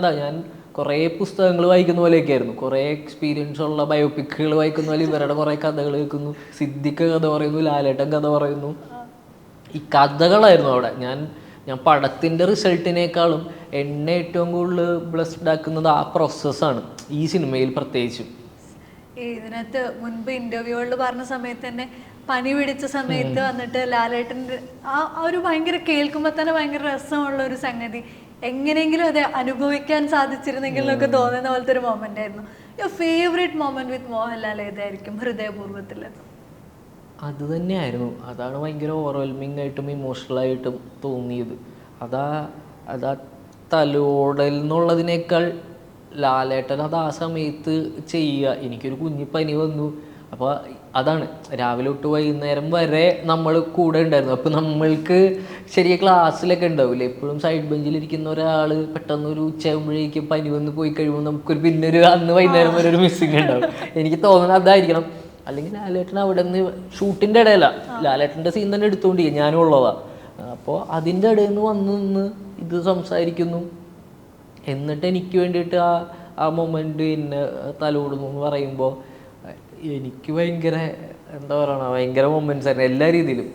കുറേ പുസ്തകങ്ങൾ വായിക്കുന്ന പോലെയൊക്കെ ആയിരുന്നു. കുറേ എക്സ്പീരിയൻസ് ഉള്ള ബയോപിക്കുകൾ വായിക്കുന്ന പോലെ ഇവരുടെ കുറേ കഥകൾ കേൾക്കുന്നു. സിദ്ദിഖ് കഥ പറയുന്നു, ലാലേട്ടൻ കഥ പറയുന്നു. ഈ കഥകളായിരുന്നു അവിടെ. ഞാൻ പടത്തിൻ്റെ റിസൾട്ടിനേക്കാളും എന്നെ ഏറ്റവും കൂടുതൽ ബ്ലെസ്ഡ് ആക്കുന്നത് ആ പ്രോസസ്സാണ്, ഈ സിനിമയിൽ പ്രത്യേകിച്ചും. ഇതിനകത്ത് മുൻപ് ഇൻ്റർവ്യൂകളിൽ പറഞ്ഞ സമയത്ത് തന്നെ പനി പിടിച്ച സമയത്ത് വന്നിട്ട് ലാലേട്ടൻ്റെ ആ ഒരു ഭയങ്കര കേൾക്കുമ്പോൾ തന്നെ ഭയങ്കര രസമുള്ള ഒരു സംഗതി, എങ്ങനെയെങ്കിലും അത് അനുഭവിക്കാൻ സാധിച്ചിരുന്നെങ്കിൽ എന്നൊക്കെ തോന്നുന്ന പോലത്തെ ഒരു മൊമെന്റ് ആയിരുന്നു. യുവർ ഫേവറേറ്റ് മൊമെന്റ് വിത്ത് മോഹൻലാൽ ഏതായിരിക്കും ഹൃദയപൂർവ്വത്തിൽ? അത് തന്നെയായിരുന്നു. അതാണ് ഭയങ്കര ഓവർവെൽമിംഗ് ആയിട്ടും ഇമോഷണലായിട്ടും തോന്നിയത്. അതാ തലോടൽ എന്നുള്ളതിനേക്കാൾ ലാലേട്ടൻ അത് ആ സമയത്ത് ചെയ്യുക. എനിക്കൊരു കുഞ്ഞിപ്പനി വന്നു, അപ്പോൾ അതാണ് രാവിലെ തൊട്ട് വൈകുന്നേരം വരെ നമ്മൾ കൂടെ ഉണ്ടായിരുന്നു. അപ്പോൾ നമ്മൾക്ക് ശരിയ ക്ലാസ്സിലൊക്കെ ഉണ്ടാവില്ലേ, എപ്പോഴും സൈഡ് ബെഞ്ചിലിരിക്കുന്ന ഒരാൾ പെട്ടെന്ന് ഒരു ഉച്ചയാകുമ്പോഴേക്കും പനി വന്ന് പോയി കഴിയുമ്പോൾ നമുക്കൊരു പിന്നൊരു അന്ന് വൈകുന്നേരം വരെ ഒരു മിസ്സിങ് ഉണ്ടാവും. എനിക്ക് തോന്നുന്നത് അതായിരിക്കണം. അല്ലെങ്കിൽ ലാലേട്ടൻ അവിടെ നിന്ന് ഷൂട്ടിൻ്റെ ഇടയില ലാലേട്ടൻ്റെ സീൻ തന്നെ എടുത്തുകൊണ്ടിരിക്കുക, ഞാനും ഉള്ളതാണ്. അപ്പോൾ അതിൻ്റെ ഇടയിൽ നിന്ന് വന്ന് നിന്ന് ഇത് സംസാരിക്കുന്നു. എന്നിട്ട് എനിക്ക് വേണ്ടിയിട്ട് ആ മൊമെൻ്റ് എന്നെ തലോടുന്നു എന്ന് പറയുമ്പോൾ എനിക്ക് ഭയങ്കര എന്താ പറയണ, ഭയങ്കര മൊമെൻറ്റ്സ് ആയിരുന്നു എല്ലാ രീതിയിലും.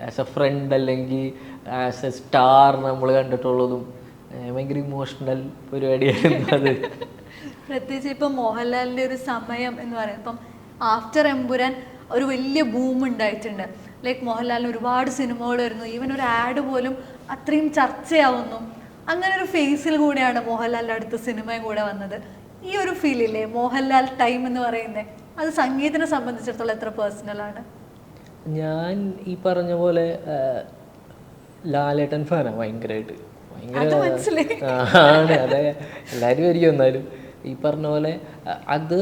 ആസ് എ ഫ്രണ്ട് അല്ലെങ്കിൽ ആസ് എ സ്റ്റാർ നമ്മൾ കണ്ടിട്ടുള്ളതും ഭയങ്കര ഇമോഷണൽ പരിപാടിയായിരുന്നു അത്. പ്രത്യേകിച്ച് ഇപ്പം മോഹൻലാലിൻ്റെ ഒരു സമയം എന്ന് പറയുന്നത്, ഇപ്പം ആഫ്റ്റർ എമ്പുരാൻ ഒരു വലിയ ബൂം ഉണ്ടായിട്ടുണ്ട്. ലൈക്ക് മോഹൻലാലിന് ഒരുപാട് സിനിമകൾ വരുന്നു, ഈവൻ ഒരു ആഡ് പോലും അത്രയും ചർച്ചയാവുന്നു. അങ്ങനെ ഒരു ഫേസിൽ കൂടെയാണ് മോഹൻലാലിൻ്റെ അടുത്ത സിനിമയും കൂടെ വന്നത്. ഈ ഒരു ഫീലില്ലേ മോഹൻലാൽ ടൈം എന്ന് പറയുന്നത്, അത് സംഗീതത്തിനെ സംബന്ധിച്ചിടത്തോളം എത്ര പേഴ്സണലാണ്? ഞാൻ ഈ പറഞ്ഞ പോലെ ലാലേട്ടൻ ഫാനാണ് ഭയങ്കരമായിട്ട്. ആണ്, അതെ, എല്ലാവരും ആയിരിക്കും. എന്നാലും ഈ പറഞ്ഞ പോലെ അത്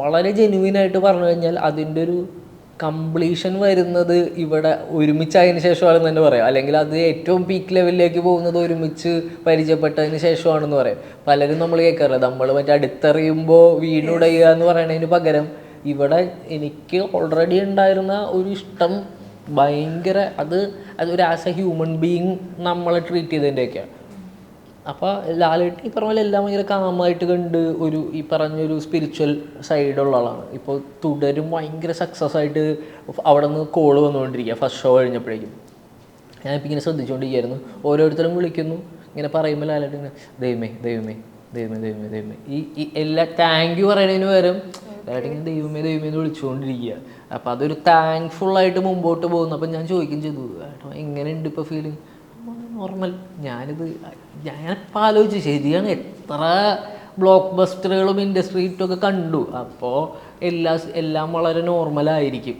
വളരെ ജെന്യുവിനായിട്ട് പറഞ്ഞു കഴിഞ്ഞാൽ അതിൻ്റെ ഒരു കംപ്ലീഷൻ വരുന്നത് ഇവിടെ ഒരുമിച്ചായതിനു ശേഷമാണെന്ന് തന്നെ പറയാം. അല്ലെങ്കിൽ അത് ഏറ്റവും പീക്ക് ലെവലിലേക്ക് പോകുന്നത് ഒരുമിച്ച് പരിചയപ്പെട്ടതിന് ശേഷമാണെന്ന് പറയാം. പലരും നമ്മൾ കേൾക്കാറില്ല, നമ്മൾ മറ്റേ അടുത്തറിയുമ്പോൾ വീടുടയുക എന്ന് പറയുന്നതിന് പകരം ഇവിടെ എനിക്ക് ഓൾറെഡി ഉണ്ടായിരുന്ന ഒരു ഇഷ്ടം ഭയങ്കര അതൊരു ആസ് എ ഹ്യൂമൻ ബീയിങ് നമ്മളെ ട്രീറ്റ് ചെയ്തതിൻ്റെയൊക്കെയാണ്. അപ്പോൾ ലാലേട്ടൻ ഈ പറഞ്ഞ പോലെ എല്ലാം ഭയങ്കര കാമായിട്ട് കണ്ട് ഈ പറഞ്ഞൊരു സ്പിരിച്വൽ സൈഡുള്ള ആളാണ്. ഇപ്പോൾ തുടരും ഭയങ്കര സക്സസ് ആയിട്ട് അവിടെ നിന്ന് കോള് വന്നുകൊണ്ടിരിക്കുക ഫസ്റ്റ് ഷോ കഴിഞ്ഞപ്പോഴേക്കും. ഞാനിപ്പോൾ ഇങ്ങനെ ശ്രദ്ധിച്ചുകൊണ്ടിരിക്കുകയായിരുന്നു, ഓരോരുത്തരും വിളിക്കുന്നു, ഇങ്ങനെ പറയുമ്പോൾ ലാലേട്ടൻ ദൈവമേ ദൈവമേ ദൈവമേ ദൈവമേ ദൈവമേ ഈ എല്ലാ താങ്ക് യു പറയുന്നതിന് പകരം ലാലേട്ടൻ ദൈവമേ ദൈവമേ എന്ന് വിളിച്ചുകൊണ്ടിരിക്കുക. അപ്പോൾ അതൊരു താങ്ക്ഫുള്ളായിട്ട് മുമ്പോട്ട് പോകുന്നു. അപ്പം ഞാൻ ചോദിക്കുകയും ചെയ്തു, ഏട്ടോ എങ്ങനെയുണ്ട് ഇപ്പോൾ ഫീലിംഗ്? നോർമൽ. ഞാനിപ്പോൾ ആലോചിച്ചു, ശരിയാണ്, എത്ര ബ്ലോക്ക് ബസ്റ്ററുകളും ഇൻഡസ്ട്രി ഹിറ്റൊക്കെ കണ്ടു. അപ്പോൾ എല്ലാം വളരെ നോർമലായിരിക്കും.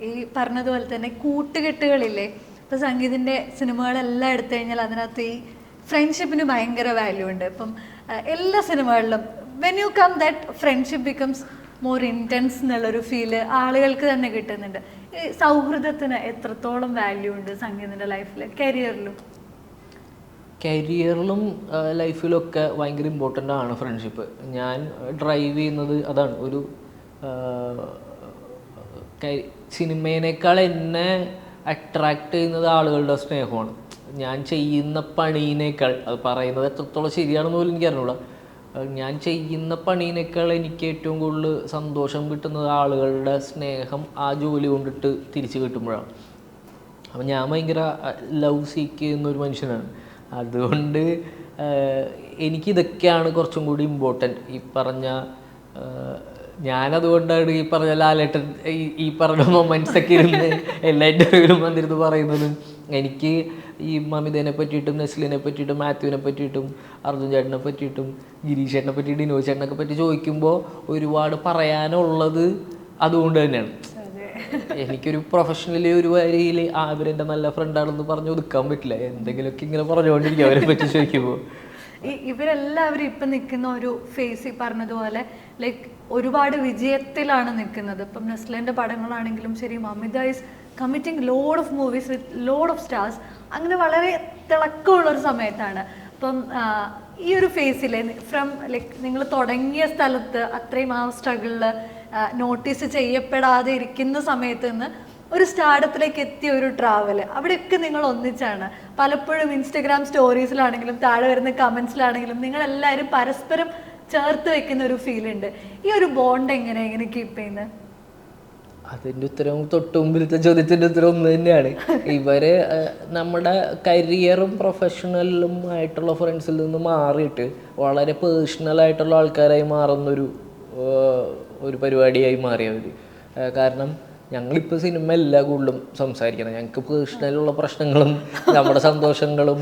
ഈ പറഞ്ഞതുപോലെ തന്നെ കൂട്ടുകെട്ടുകളില്ലേ, ഇപ്പോൾ സംഗീതിൻ്റെ സിനിമകളെല്ലാം എടുത്തു കഴിഞ്ഞാൽ അതിനകത്ത് ഈ ഫ്രണ്ട്ഷിപ്പിന് ഭയങ്കര വാല്യൂ ഉണ്ട്. ഇപ്പം എല്ലാ സിനിമകളിലും when you come that friendship becomes more intense എന്നുള്ളൊരു ഫീല് ആളുകൾക്ക് തന്നെ കിട്ടുന്നുണ്ട്. ഈ സൗഹൃദത്തിന് എത്രത്തോളം വാല്യൂ ഉണ്ട് സംഗീതത്തിൻ്റെ ലൈഫിൽ, കരിയറിലും ലൈഫിലൊക്കെ ഭയങ്കര ഇമ്പോർട്ടൻ്റ് ആണ് ഫ്രണ്ട്ഷിപ്പ്. ഞാൻ ഡ്രൈവ് ചെയ്യുന്നത് അതാണ്. ഒരു സിനിമേനേക്കാൾ എന്നെ അട്രാക്റ്റ് ചെയ്യുന്നത് ആളുകളുടെ സ്നേഹമാണ്. ഞാൻ ചെയ്യുന്ന പണീനേക്കാൾ, അത് പറയുന്നത് എത്രത്തോളം ശരിയാണെന്ന് പോലും എനിക്ക് അറിഞ്ഞൂടാ, ഞാൻ ചെയ്യുന്ന പണീനേക്കാൾ എനിക്ക് ഏറ്റവും കൂടുതൽ സന്തോഷം കിട്ടുന്നത് ആളുകളുടെ സ്നേഹം ആ ജോലി കൊണ്ടിട്ട് തിരിച്ച് കിട്ടുമ്പോഴാണ്. അപ്പം ഞാൻ ഭയങ്കര ലവ് സീക്ക് ചെയ്യുന്നൊരു മനുഷ്യനാണ്. അതുകൊണ്ട് എനിക്കിതൊക്കെയാണ് കുറച്ചും കൂടി ഇമ്പോർട്ടൻറ്റ്. ഈ പറഞ്ഞ ഞാനതുകൊണ്ടാണ് ഈ പറഞ്ഞ ലാലേട്ടൻ ഈ പറഞ്ഞ മൊമെൻറ്റ്സൊക്കെ ഇരുന്ന് എല്ലാ ഇൻ്റർവ്യൂവിലും വന്നിരുന്ന് പറയുന്നതും. എനിക്ക് ഈ മമിതേനെ പറ്റിയിട്ടും നെസ്ലിനെ പറ്റിയിട്ടും മാത്യുവിനെ പറ്റിയിട്ടും അർജുൻ ചേട്ടനെ പറ്റിയിട്ടും ഗിരീഷ് ചേട്ടനെ പറ്റിയിട്ടും വിനോദ് ചേട്ടനൊക്കെ പറ്റി ചോദിക്കുമ്പോൾ ഒരുപാട് പറയാനുള്ളത് അതുകൊണ്ട് തന്നെയാണ്. എനിക്കൊരു പ്രൊഫഷണലി ഒരു വരിയിൽ അവരെൻ്റെ നല്ല ഫ്രണ്ടാണെന്ന് പറഞ്ഞ് ഒതുക്കാൻ പറ്റില്ല. എന്തെങ്കിലുമൊക്കെ ഇങ്ങനെ പറഞ്ഞുകൊണ്ടിരിക്കും അവരെ പറ്റി ചോദിക്കുമ്പോൾ. ഇവരെല്ലാവരും ഇപ്പം നിൽക്കുന്ന ഒരു ഫേസ് ഈ പറഞ്ഞതുപോലെ ലൈക്ക് ഒരുപാട് വിജയത്തിലാണ് നിൽക്കുന്നത്. ഇപ്പം നെസ്ലിൻ്റെ പടങ്ങളാണെങ്കിലും ശരി, Mamitha is committing load of movies with load of stars. അങ്ങനെ വളരെ തിളക്കമുള്ളൊരു സമയത്താണ്. അപ്പം ഈ ഒരു ഫേസിൽ ഫ്രം ലൈക്ക് നിങ്ങൾ തുടങ്ങിയ സ്ഥലത്ത് അത്രയും ആ സ്ട്രഗിളിൽ നോട്ടീസ് ചെയ്യപ്പെടാതെ ഇരിക്കുന്ന സമയത്ത് നിന്ന് ഒരു സ്റ്റാർഡത്തിലേക്ക് എത്തിയ ഒരു ട്രാവല്, അവിടെയൊക്കെ നിങ്ങൾ ഒന്നിച്ചാണ്. പലപ്പോഴും ഇൻസ്റ്റഗ്രാം സ്റ്റോറീസിലാണെങ്കിലും താഴെ വരുന്ന കമൻസിലാണെങ്കിലും നിങ്ങളെല്ലാവരും പരസ്പരം ചേർത്ത് വെക്കുന്ന ഒരു ഫീലുണ്ട്. ഈ ഒരു ബോണ്ട് എങ്ങനെ കീപ്പ് ചെയ്യുന്നത്? അതിൻ്റെ ഉത്തരം തൊട്ട് മുമ്പിലത്തെ ചോദ്യത്തിൻ്റെ ഉത്തരം ഒന്ന് തന്നെയാണ്. ഇവര് നമ്മുടെ കരിയറും പ്രൊഫഷണലും ആയിട്ടുള്ള ഫ്രണ്ട്സിൽ നിന്ന് മാറിയിട്ട് വളരെ പേഴ്സണലായിട്ടുള്ള ആൾക്കാരായി മാറുന്നൊരു പരിപാടിയായി മാറിയവർ. കാരണം ഞങ്ങളിപ്പോൾ സിനിമ അല്ല കൂടുതലും സംസാരിക്കണം, ഞങ്ങൾക്ക് പേഴ്സണലുള്ള പ്രശ്നങ്ങളും നമ്മുടെ സന്തോഷങ്ങളും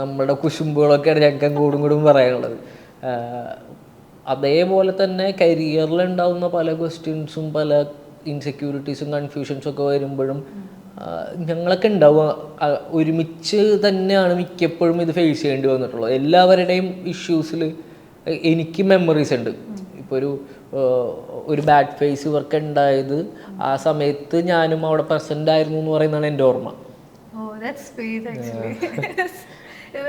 നമ്മുടെ കുശുമ്പുകളൊക്കെയാണ് ഞങ്ങൾക്ക് കൂടും പറയാനുള്ളത്. അതേപോലെ തന്നെ കരിയറിലുണ്ടാവുന്ന പല ക്വസ്റ്റ്യൻസും പല ഇൻസെക്യൂരിറ്റീസും കൺഫ്യൂഷൻസും ഒക്കെ വരുമ്പോഴും ഞങ്ങളൊക്കെ ഉണ്ടാവുക ഒരുമിച്ച് തന്നെയാണ് മിക്കപ്പോഴും ഇത് ഫേസ് ചെയ്യേണ്ടി വന്നിട്ടുള്ളത്. എല്ലാവരുടെയും ഇഷ്യൂസിൽ എനിക്ക് മെമ്മറീസ് ഉണ്ട്. ഇപ്പോൾ ഒരു ബാഡ് ഫേസ് ഇവർക്ക് ഉണ്ടായത് ആ സമയത്ത് ഞാനും അവിടെ പ്രസൻ്റ് ആയിരുന്നു എന്ന് പറയുന്നതാണ് എൻ്റെ ഓർമ്മ.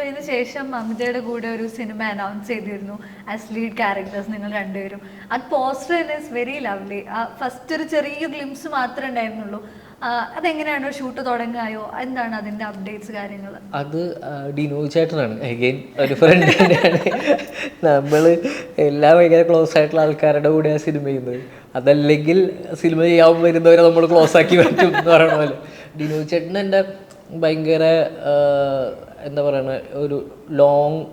ഇതിന് ശേഷം മമിതയുടെ കൂടെ ഒരു സിനിമ അനൗൺസ് ചെയ്തിരുന്നു ആസ് ലീഡ് ക്യാരക്ടേഴ്സ് നിങ്ങൾ രണ്ടുപേരും. അത് പോസ്റ്റർ തന്നെ ഇസ് വെരി ലവ്ലി. ഫസ്റ്റ് ഒരു ചെറിയ ഗ്ലിംസ് മാത്രമേ ഉണ്ടായിരുന്നുള്ളൂ. അതെങ്ങനെയാണോ ഷൂട്ട് തുടങ്ങായോ, എന്താണ് അതിൻ്റെ അപ്ഡേറ്റ്സ് കാര്യങ്ങൾ? അത് ഡിനോയ് ചേട്ടനാണ്, അഗെയിൻ ഒരു ഫ്രണ്ട് തന്നെയാണ്. നമ്മൾ എല്ലാം ഭയങ്കര ക്ലോസ് ആയിട്ടുള്ള ആൾക്കാരുടെ കൂടെ ആ സിനിമ ചെയ്യുന്നത്. അതല്ലെങ്കിൽ സിനിമ ചെയ്യാൻ വരുന്നവരെ നമ്മൾ ക്ലോസ് ആക്കി പറ്റും എന്ന് പറയണ പോലെ ഡിനോയ് ചേട്ടൻ എൻ്റെ ഭയങ്കര എന്താ പറയുക, ഒരു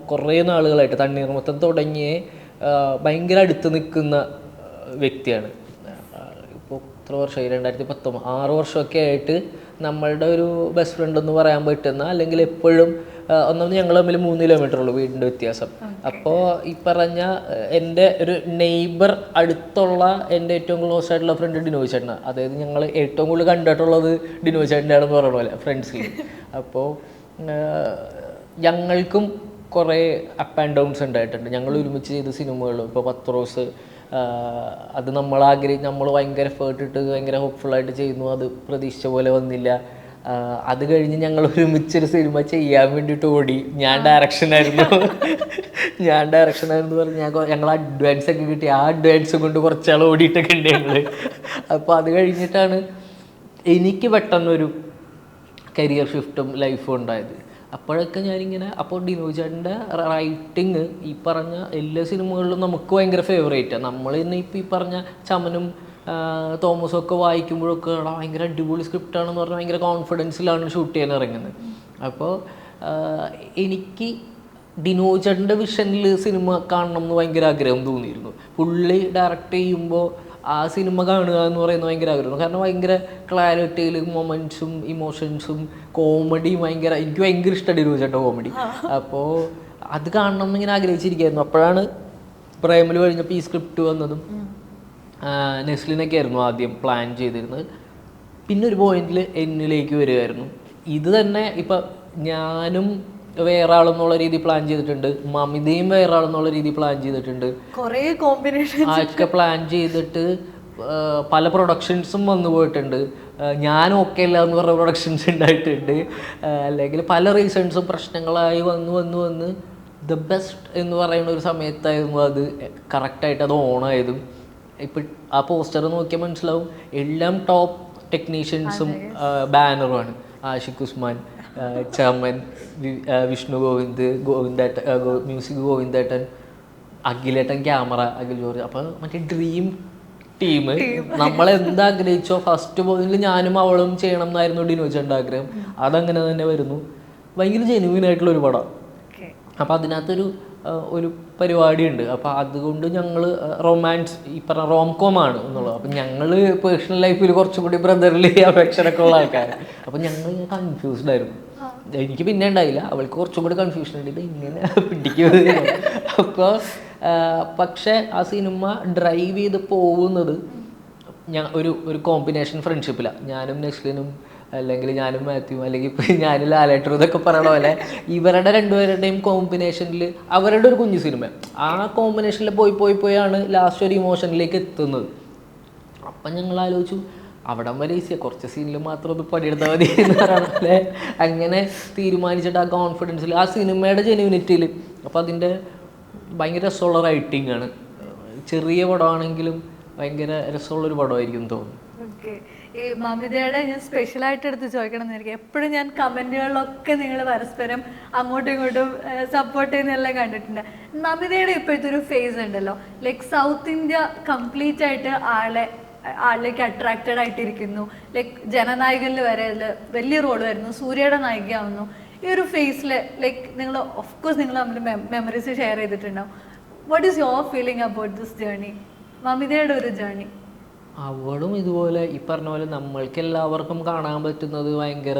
കുറേ നാളുകളായിട്ട് തണ്ണീർമത്തം തുടങ്ങിയ ഭയങ്കര അടുത്ത് നിൽക്കുന്ന വ്യക്തിയാണ്. ഇപ്പോൾ എത്ര വർഷമായി, 2019 6 വർഷമൊക്കെ ആയിട്ട് നമ്മളുടെ ഒരു ബെസ്റ്റ് ഫ്രണ്ട് എന്ന് പറയാൻ പറ്റുന്ന, അല്ലെങ്കിൽ എപ്പോഴും ഒന്നാമത് ഞങ്ങൾ തമ്മിൽ 3 കിലോമീറ്റർ ഉള്ളൂ വീടിൻ്റെ വ്യത്യാസം. അപ്പോൾ ഈ പറഞ്ഞ എൻ്റെ ഒരു നെയ്ബർ അടുത്തുള്ള എൻ്റെ ഏറ്റവും ക്ലോസ് ആയിട്ടുള്ള ഫ്രണ്ട് ഡിനോയ് ചേട്ടനാണ്. അതായത് ഞങ്ങൾ ഏറ്റവും കൂടുതൽ കണ്ടിട്ടുള്ളത് ഡിനോയ് ചേട്ടൻ്റെ ആണെന്ന് പറയുന്ന പോലെ ഫ്രണ്ട്സിൽ. അപ്പോൾ ഞങ്ങൾക്കും കുറേ അപ്പ് ആൻഡ് ഡൗൺസ് ഉണ്ടായിട്ടുണ്ട്. ഞങ്ങൾ ഒരുമിച്ച് ചെയ്ത സിനിമകൾ, ഇപ്പോൾ പത്രോസ്, അത് നമ്മൾ ഭയങ്കര എഫേർട്ട് ഇട്ട് ഭയങ്കര ഹോപ്പ്ഫുള്ളായിട്ട് ചെയ്യുന്നു, അത് പ്രതീക്ഷിച്ച പോലെ വന്നില്ല. അത് കഴിഞ്ഞ് ഞങ്ങൾ ഒരുമിച്ചൊരു സിനിമ ചെയ്യാൻ വേണ്ടിയിട്ട് ഓടി. ഞാൻ ഡയറക്ഷനായിരുന്നു പറഞ്ഞ് ഞങ്ങൾ അഡ്വാൻസ് ഒക്കെ കിട്ടി. ആ അഡ്വാൻസ് കൊണ്ട് കുറച്ചാൾ ഓടിയിട്ടൊക്കെ ഉണ്ട് ഞങ്ങൾ. അപ്പോൾ അത് കഴിഞ്ഞിട്ടാണ് എനിക്ക് പെട്ടെന്നൊരു കരിയർ ഷിഫ്റ്റും ലൈഫും ഉണ്ടായത്. അപ്പോഴൊക്കെ ഞാനിങ്ങനെ, അപ്പോൾ ഡിനോയ് ചേട്ടൻ്റെ റൈറ്റിങ് ഈ പറഞ്ഞ എല്ലാ സിനിമകളിലും നമുക്ക് ഭയങ്കര ഫേവറേറ്റാണ്. നമ്മൾ തന്നെ ഇപ്പോൾ ഈ പറഞ്ഞ ചമനും തോമസും ഒക്കെ വായിക്കുമ്പോഴൊക്കെ ഭയങ്കര അടിപൊളി സ്ക്രിപ്റ്റാണെന്ന് പറഞ്ഞാൽ ഭയങ്കര കോൺഫിഡൻസിലാണ് ഷൂട്ട് ചെയ്യാൻ ഇറങ്ങുന്നത്. അപ്പോൾ എനിക്ക് ഡിനോയ് ചേട്ടൻ്റെ വിഷനിൽ സിനിമ കാണണം എന്ന് ഭയങ്കര ആഗ്രഹം തോന്നിയിരുന്നു. പുള്ളി ഡയറക്റ്റ് ചെയ്യുമ്പോൾ ആ സിനിമ കാണുക എന്ന് പറയുന്നത് ഭയങ്കര ആഗ്രഹം. കാരണം ഭയങ്കര ക്ലാരിറ്റിയിൽ മൊമെൻറ്റ്സും ഇമോഷൻസും കോമഡിയും എനിക്ക് ഭയങ്കര ഇഷ്ടമാണ് ഡിനോയ് ചേട്ടൻ്റെ കോമഡി. അപ്പോൾ അത് കാണണം എന്നിങ്ങനെ ആഗ്രഹിച്ചിരിക്കുകയായിരുന്നു. അപ്പോഴാണ് പ്രേമൽ കഴിഞ്ഞപ്പോൾ ഈ സ്ക്രിപ്റ്റ് വന്നതും. നെസ്ലിനൊക്കെ ആയിരുന്നു ആദ്യം പ്ലാൻ ചെയ്തിരുന്നത്. പിന്നെ ഒരു പോയിന്റിൽ എന്നിലേക്ക് വരികയായിരുന്നു. ഇത് തന്നെ ഇപ്പം ഞാനും വേറെ ആളെന്നുള്ള രീതി പ്ലാൻ ചെയ്തിട്ടുണ്ട്, മമിതയും വേറെ ആളെന്നുള്ള രീതി പ്ലാൻ ചെയ്തിട്ടുണ്ട്, കുറേ കോമ്പിനേഷൻ ഒക്കെ പ്ലാൻ ചെയ്തിട്ട് പല പ്രൊഡക്ഷൻസും വന്നു പോയിട്ടുണ്ട്. ഞാൻ ഓക്കെ അല്ല എന്ന് പറഞ്ഞ പ്രൊഡക്ഷൻസ് ഉണ്ടായിട്ടുണ്ട്. അല്ലെങ്കിൽ പല റീസൺസും പ്രശ്നങ്ങളായി വന്ന് ദ ബെസ്റ്റ് എന്ന് പറയുന്ന ഒരു സമയത്തായിരുന്നു അത് കറക്റ്റായിട്ട് അത് ഓണായതും. ഇപ്പം ആ പോസ്റ്റർ നോക്കിയാൽ മനസ്സിലാവും, എല്ലാം ടോപ്പ് ടെക്നീഷ്യൻസും ബാനറുമാണ്. ആഷിഖ് ഉസ്മാൻ, ചമൻ, വിഷ്ണു ഗോവിന്ദേട്ടൻ മ്യൂസിക്, ഗോവിന്ദേട്ടൻ, അഖിലേട്ടൻ ക്യാമറ, അഖിൽ ജോർജ്. അപ്പോൾ മറ്റേ ഡ്രീം ടീം. നമ്മളെന്താഗ്രഹിച്ചോ ഫസ്റ്റ് പോയിന്റിൽ ഞാനും അവളും ചെയ്യണം എന്നായിരുന്നു ഡിനോയ് ചേട്ടൻ്റെ ആഗ്രഹം. അതങ്ങനെ തന്നെ വരുന്നു. ഭയങ്കര ജെനുവിൻ ആയിട്ടുള്ള ഒരു പടം. അപ്പോൾ അതിനകത്തൊരു പരിപാടിയുണ്ട്. അപ്പോൾ അതുകൊണ്ട് ഞങ്ങൾ റൊമാൻസ്, ഈ പറഞ്ഞ റോംകോമാണ് എന്നുള്ളത്. അപ്പം ഞങ്ങൾ പേഴ്സണൽ ലൈഫിൽ കുറച്ചും കൂടി ബ്രദർലി അപേക്ഷനൊക്കെ ഉള്ള ആൾക്കാർ. അപ്പം ഞങ്ങൾ കൺഫ്യൂസ്ഡ് ആയിരുന്നു. എനിക്ക് പിന്നെ ഉണ്ടായില്ല, അവൾക്ക് കുറച്ചും കൂടി കൺഫ്യൂഷൻ ഉണ്ട്, ഇത് ഇങ്ങനെ പിടിക്കുന്നത്. അപ്പോൾ പക്ഷേ ആ സിനിമ ഡ്രൈവ് ചെയ്ത് പോകുന്നത് ഒരു കോമ്പിനേഷൻ ഫ്രണ്ട്ഷിപ്പിലാണ്. ഞാനും നെസ്ലിനും, അല്ലെങ്കിൽ ഞാനും മാത്യു, അല്ലെങ്കിൽ ഇപ്പോൾ ഞാനും ലാലേട്ടനും ഇതൊക്കെ പറയണ പോലെ ഇവരുടെ രണ്ടുപേരുടെയും കോമ്പിനേഷനിൽ അവരുടെ ഒരു കുഞ്ഞു സിനിമ, ആ കോമ്പിനേഷനിൽ പോയാണ് ലാസ്റ്റ് ഒരു ഇമോഷനിലേക്ക് എത്തുന്നത്. അപ്പം ഞങ്ങൾ ആലോചിച്ചു അവിടം വരെ ഈസിയാണ്, കുറച്ച് സീനിൽ മാത്രം ഒന്ന് പണിയെടുത്താൽ മതി എന്ന് പറയണല്ലേ. അങ്ങനെ തീരുമാനിച്ചിട്ട് ആ കോൺഫിഡൻസിൽ, ആ സിനിമയുടെ ജെന്യൂനിറ്റിയിൽ. അപ്പോൾ അതിൻ്റെ ഭയങ്കര രസമുള്ള റൈറ്റിംഗ് ആണ്. ചെറിയ പടമാണെങ്കിലും ഭയങ്കര രസമുള്ളൊരു പടമായിരിക്കും തോന്നുന്നു. ഓക്കെ, ഈ മമിതയുടെ ഞാൻ സ്പെഷ്യലായിട്ട് എടുത്ത് ചോദിക്കണം എന്നായിരിക്കും. എപ്പോഴും ഞാൻ കമൻറ്റുകളിലൊക്കെ നിങ്ങൾ പരസ്പരം അങ്ങോട്ടും ഇങ്ങോട്ടും സപ്പോർട്ട് ചെയ്യുന്നതെല്ലാം കണ്ടിട്ടുണ്ട്. മമിതയുടെ ഇപ്പോഴത്തെ ഒരു ഫേസ് ഉണ്ടല്ലോ, ലൈക്ക് സൗത്ത് ഇന്ത്യ കംപ്ലീറ്റ് ആയിട്ട് ആളിലേക്ക് അട്രാക്റ്റഡ് ആയിട്ടിരിക്കുന്നു. ലൈക്ക് ജനനായകനിൽ വരെ വലിയ റോൾ വരുന്നു, സൂര്യയുടെ നായികയാവുന്നു. ഈ ഒരു ഫേസിൽ ലൈക്ക് നിങ്ങൾ ഓഫ്കോഴ്സ് നിങ്ങൾ തമ്മിൽ മെമ്മറീസ് ഷെയർ ചെയ്തിട്ടുണ്ടാവും. What is your feeling about this journey, മമിതയുടെ ഒരു ജേർണി? അവളും ഇതുപോലെ ഈ പറഞ്ഞ പോലെ നമ്മൾക്ക് എല്ലാവർക്കും കാണാൻ പറ്റുന്നത് ഭയങ്കര